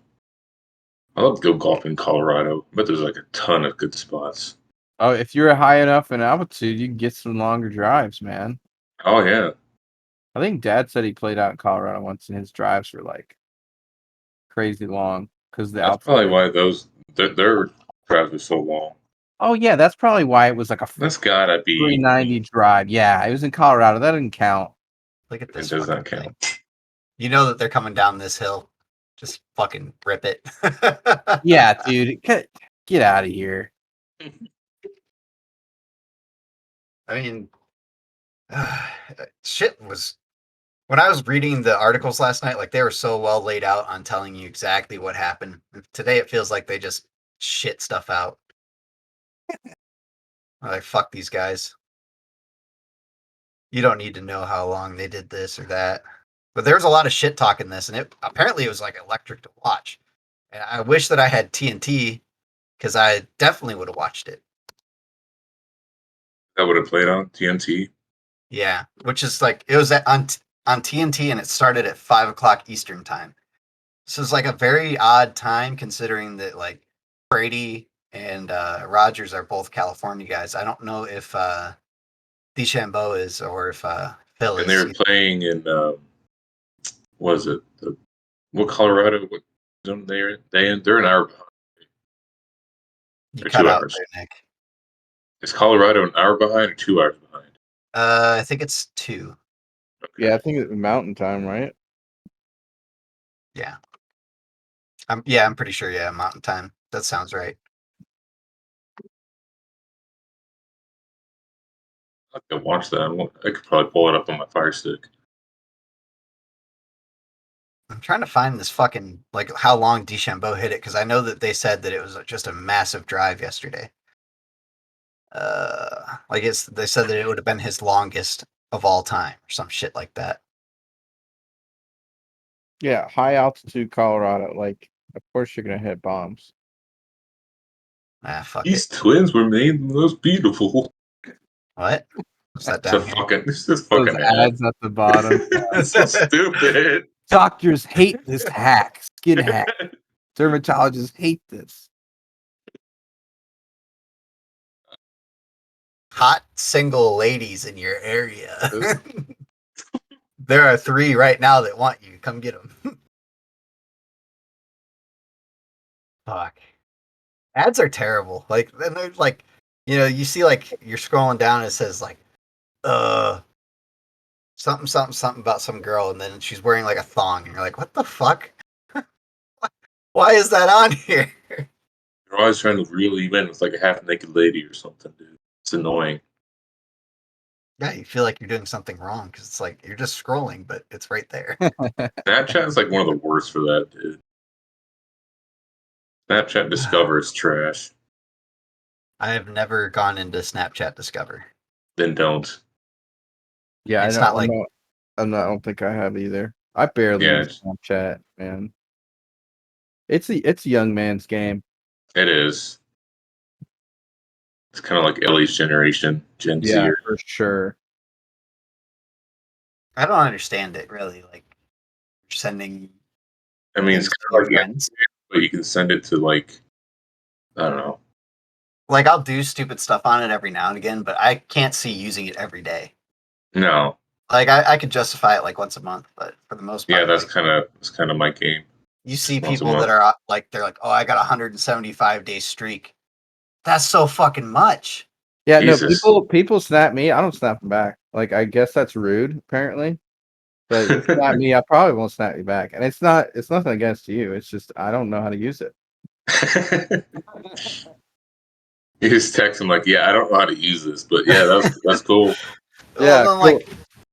I love to go golfing in Colorado. But there's like a ton of good spots. Oh, if you're high enough in altitude, you can get some longer drives, man. Oh yeah. I think Dad said he played out in Colorado once, and his drives were like crazy long because the That's altitude. probably why their drives are so long. Oh yeah, that's probably why it was like a That's gotta be 390 drive. Yeah, it was in Colorado. That didn't count. Look at It this. does not fucking count. thing. You know that they're coming down this hill. Just fucking rip it. Yeah, dude, get out of here. I mean, shit was when I was reading the articles last night, like they were so well laid out on telling you exactly what happened. Today it feels like they just shit stuff out. Like, fuck these guys. You don't need to know how long they did this or that. But there was a lot of shit talk in this, and apparently it was like electric to watch. And I wish that I had TNT because I definitely would have watched it. That would have played on TNT. Yeah, which is like it was on TNT, and it started at 5 o'clock Eastern time. So it's like a very odd time considering that like Brady and Rogers are both California guys. I don't know if DeChambeau is or if and they were Phillies. playing in what is it? What Colorado? What zone they're in? They're an hour behind You or cut 2 out hours. there, Nick. Is Colorado an hour behind or 2 hours behind? I think it's 2. Okay. Yeah, I think it's Mountain Time, right? Yeah. I'm pretty sure. Yeah, Mountain Time. That sounds right. I could watch that. I could probably pull it up on my Fire Stick. I'm trying to find this fucking like how long DeChambeau hit it because I know that they said that it was just a massive drive yesterday. They said that it would have been his longest of all time or some shit like that. Yeah, high altitude Colorado. Like, of course you're gonna hit bombs. Ah, fuck These it. twins were made the most beautiful. What? What's that It's down here? this is Those fucking ad. ads at the bottom. It's so stupid. Doctors hate this hack. Skin hack. Dermatologists hate this. Hot single ladies in your area. There are 3 right now that want you. Come get them. Fuck. Ads are terrible. Like, and they're like, you see, like, you're scrolling down and it says, like, something, something, something about some girl, and then she's wearing, like, a thong, and you're like, what the fuck? Why is that on here? They're always trying to reel you in with like a half naked lady or something, dude. It's annoying. Yeah, you feel like you're doing something wrong because it's like you're just scrolling, but it's right there. Snapchat is like one of the worst for that, dude. Snapchat Discover is trash. I have never gone into Snapchat Discover. Then don't. Yeah, It's not like I don't think I have either. I barely Yeah, use Snapchat, man. It's a young man's game. it is. It's kind of like Ellie's generation, Gen Z. Yeah, for sure. I don't understand it really. Like sending I mean, it's things to kind your of like friends. but you can send it to like I don't know. Like I'll do stupid stuff on it every now and again, but I can't see using it every day. No, Like I could justify it like once a month, but for the most yeah, part, like that's kind of my game. you see Just once a people that month. are like they're like, oh, I got a 175-day streak. That's so fucking much. Yeah, no, Jesus. people snap me. I don't snap them back. Like, I guess that's rude, apparently. But you snap me, I probably won't snap you back. And it's nothing against you. It's just I don't know how to use it. You just text him like, yeah, I don't know how to use this, but yeah, that's cool. Yeah, Well, then, cool. like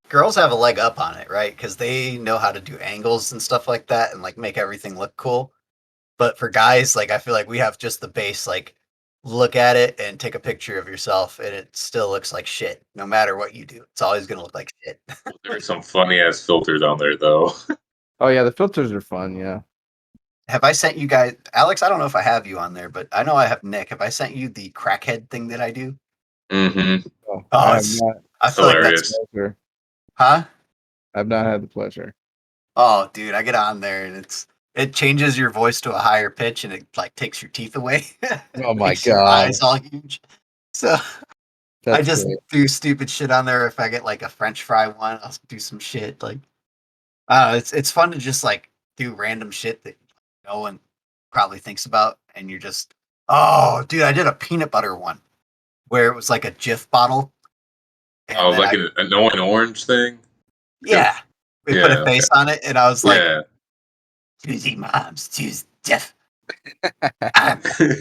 girls have a leg up on it, right? Because they know how to do angles and stuff like that, and like make everything look cool. But for guys, like I feel like we have just the base, like look at it and take a picture of yourself, and it still looks like shit. No matter what you do, it's always gonna look like shit. There's some funny ass filters on there though. Oh yeah, the filters are fun. Yeah. Have I sent you guys, Alex? I don't know if I have you on there, but I know I have Nick. Have I sent you the crackhead thing that I do? Mm-hmm. Oh, Oh, I have not. I It's feel like that's, hilarious. Pleasure. huh? I've not had the pleasure. Oh, dude, I get on there and it changes your voice to a higher pitch and it like takes your teeth away. Oh my Makes your god, eyes all huge. So I that's just great. do stupid shit on there. If I get like a French fry one, I'll do some shit. Like, I don't know, it's fun to just like do random shit that no one probably thinks about, and you're just, oh, dude, I did a peanut butter one where it was like a Jif bottle, Oh, and then like an annoying orange thing. yeah, we put a Yeah. Okay. face on it, and I was like, Yeah. Tuesday moms, choose Jif.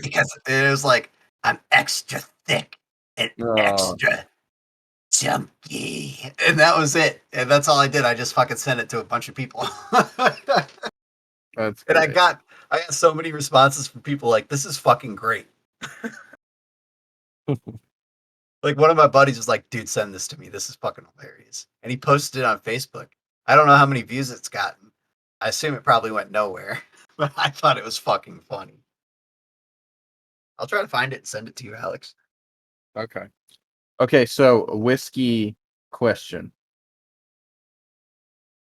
Because it was like I'm extra thick and Oh, extra chunky, and that was it. And that's all I did. I just fucking sent it to a bunch of people, that's and great. I got so many responses from people like, "This is fucking great." Like one of my buddies was like, "Dude, send this to me. This is fucking hilarious," and he posted it on Facebook. I don't know how many views it's gotten. I assume it probably went nowhere, but I thought it was fucking funny. I'll try to find it and send it to you, Alex. Okay. Okay, so a whiskey question.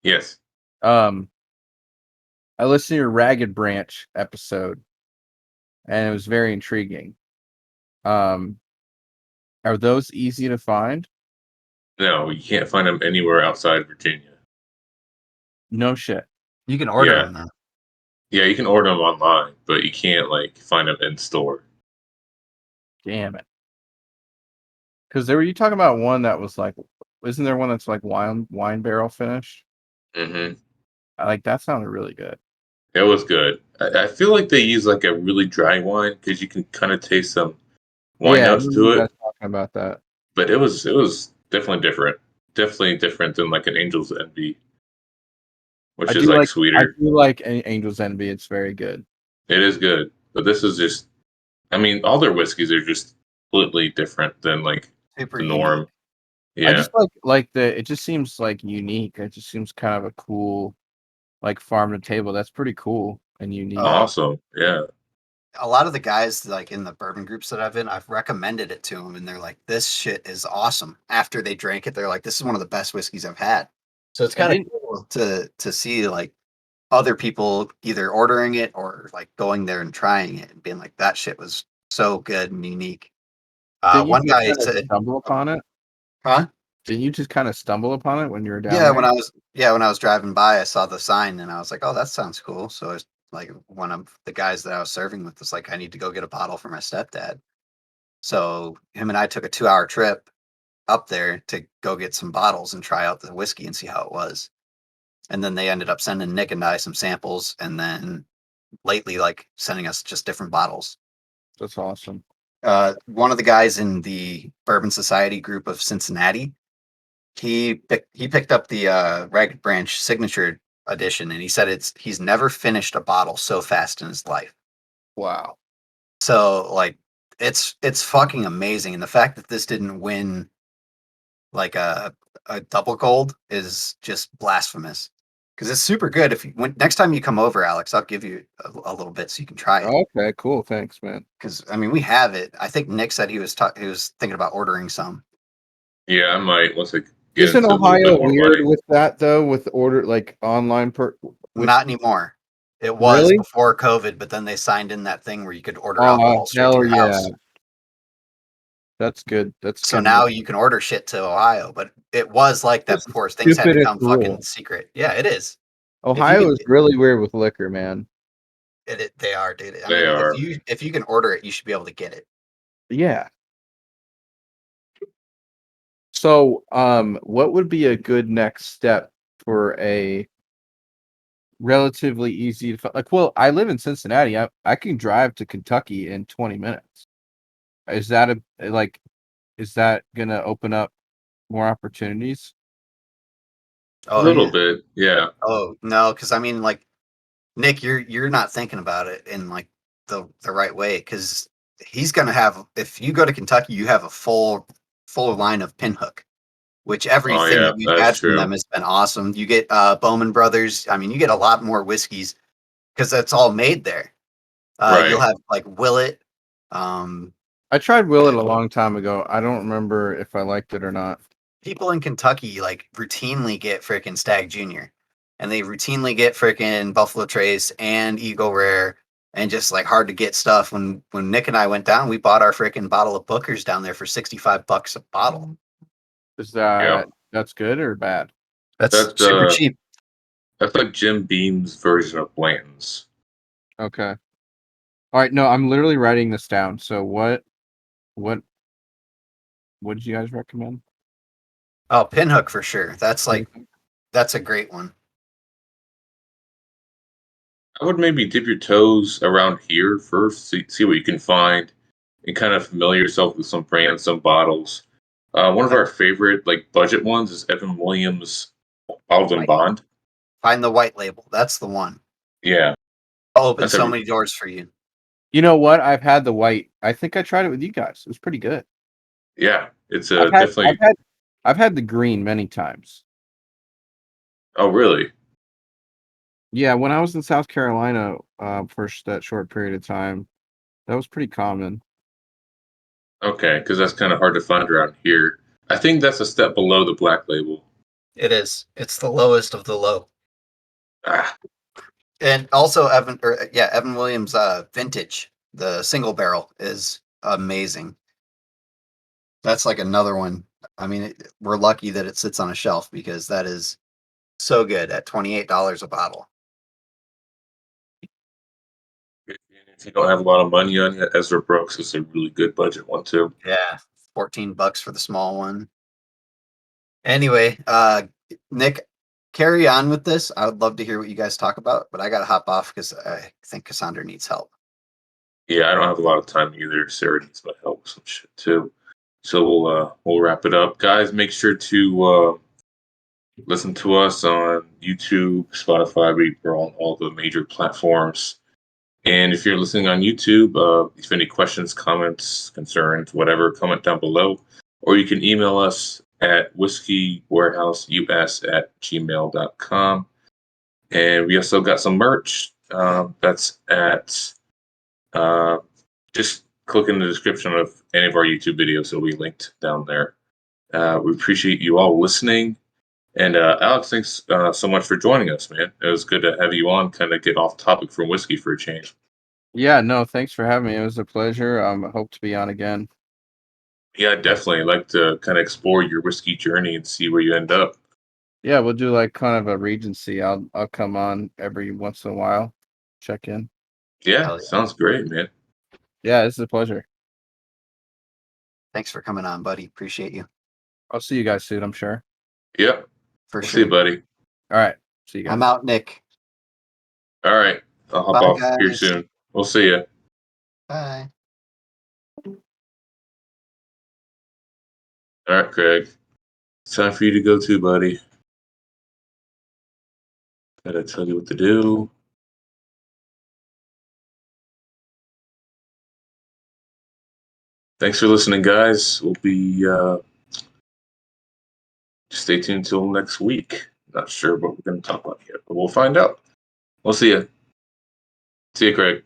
Yes. I listened to your Ragged Branch episode, and it was very intriguing. Are those easy to find? No, you can't find them anywhere outside Virginia. No shit. You can order Yeah. them though. Yeah, you can order them online, but you can't like find them in store. Damn it. Because there were you talking about one that was like, isn't there one that's like wine barrel finish? Hmm Like that sounded really good. It was good. I feel like they use like a really dry wine because you can kind of taste some wine Yeah, I notes remember to you it. guys talking about that. But it was definitely different. Definitely different than like an Angel's Envy, which is like I sweeter. do like Angel's Envy. It's very good. It is good, but this is just. I mean, all their whiskeys are just completely different than like Super the unique. norm. I Yeah, just like the it just seems like unique. It just seems kind of a cool like farm to table. That's pretty cool and unique. awesome. Yeah, A lot of the guys like in the bourbon groups that I've been, I've recommended it to them, and they're like, "This shit is awesome." After they drank it, they're like, "This is one of the best whiskeys I've had." So it's And kind of didn't cool to see like other people either ordering it or like going there and trying it and being like, "That shit was so good and unique." didn't you One just guy kind of said, stumble upon it? "Huh?" Didn't you just kind of stumble upon it when you were down Yeah, there? when I was driving by, I saw the sign and I was like, "Oh, that sounds cool." So I was like, one of the guys that I was serving with was like, "I need to go get a bottle for my stepdad." So him and I took a 2-hour trip up there to go get some bottles and try out the whiskey and see how it was. And then they ended up sending Nick and I some samples, and then lately, like sending us just different bottles. That's awesome. One of the guys in the Bourbon Society group of Cincinnati, he picked up the Ragged Branch Signature Edition, and he said he's never finished a bottle so fast in his life. Wow. So like it's fucking amazing, and the fact that this didn't win like a double gold is just blasphemous because it's super good. If you next time you come over, Alex, I'll give you a little bit so you can try it. Okay, cool. Thanks, man. Because I mean, we have it. I think Nick said he was thinking about ordering some. yeah. I might once I get Isn't into a little bit Ohio more weird money. with that though? With order like online with Not anymore. It was really? before COVID, but then they signed in that thing where you could order Oh alcohol straight to hell your yeah. house. That's good. That's So kind of now you can order shit to Ohio, but it was like that that's before. the Things had to stupidest come fucking rule. secret. Yeah, it is. If you Ohio can, is really weird with liquor, man. they are, dude. I They mean, are. if you can order it, you should be able to get it. Yeah. So, what would be a good next step for a relatively easy to like? Well, I live in Cincinnati. I can drive to Kentucky in 20 minutes. Is that like? Is that gonna open up more opportunities? A Oh little yeah. bit, yeah. Oh no, because I mean, like Nick, you're not thinking about it in like the right way. Because he's gonna have if you go to Kentucky, you have a full line of Pinhook, which Oh everything yeah, that we've that's had from true. them has been awesome. You get Bowman Brothers. I mean, you get a lot more whiskeys because that's all made there. You'll Right. have like Willet. Um, I tried Willet a long time ago. I don't remember if I liked it or not. People in Kentucky like routinely get freaking Stag Junior, and they routinely get freaking Buffalo Trace and Eagle Rare and just like hard to get stuff. When Nick and I went down, we bought our freaking bottle of Booker's down there for $65 a bottle. Is Yeah. that's good or bad? That's That's super cheap. that's like Jim Beam's version of Blanton's. Okay. All right. No, I'm literally writing this down. So what what did you guys recommend? Oh, Pinhook for sure. That's a great one. I would maybe dip your toes around here first, see what you can find, and kind of familiar yourself with some brands, some bottles. One of our favorite like budget ones is Evan Williams Bottled and White. Bond. Find the white label. That's the one. Yeah, I'll open that's so a many doors for you. You know what? I've had the white. I think I tried it with you guys. It was pretty good. yeah. It's I've a had I've definitely. had I've had the green many times. Oh really? Yeah, when I was in South Carolina for that short period of time, that was pretty common. Okay, because that's kind of hard to find around here. I think that's a step below the black label. It is. It's the lowest of the low. Ah, And also Evan Williams vintage, the single barrel is amazing. That's like another one I mean, we're lucky that it sits on a shelf because that is so good at $28 a bottle. If you don't have a lot of money on it, Ezra Brooks is a really good budget one too. Yeah, $14 for the small one. Anyway, Nick, carry on with this. I would love to hear what you guys talk about, but I got to hop off because I think Cassandra needs help. Yeah, I don't have a lot of time either. Sarah needs my help with some shit too. So we'll wrap it up, guys. Make sure to listen to us on YouTube, Spotify. We're on all the major platforms. And if you're listening on YouTube, if you have any questions, comments, concerns, whatever, comment down below. Or you can email us at whiskeywarehouseus@gmail.com. And we also got some merch. That's at just click in the description of any of our YouTube videos. It'll be linked down there. We appreciate you all listening. And Alex, thanks so much for joining us, man. It was good to have you on, kind of get off topic from whiskey for a change. Yeah, no, thanks for having me. It was a pleasure. I hope to be on again. Yeah, definitely. I'd like to kind of explore your whiskey journey and see where you end up. Yeah, we'll do like kind of a regency. I'll come on every once in a while, check in. Yeah, Hell yeah. sounds great, man. Yeah, it's a pleasure. Thanks for coming on, buddy. Appreciate you. I'll see you guys soon, I'm sure. Yep. For We'll sure. see you, buddy. All right. See you guys. I'm out, Nick. All right. I'll hop Bye, off here guys. soon. We'll see you. Bye. All right, Craig. It's time for you to go too, buddy. Gotta tell you what to do. Thanks for listening, guys. We'll be stay tuned till next week. Not sure what we're going to talk about yet, but we'll find out. We'll see you. See you, Craig.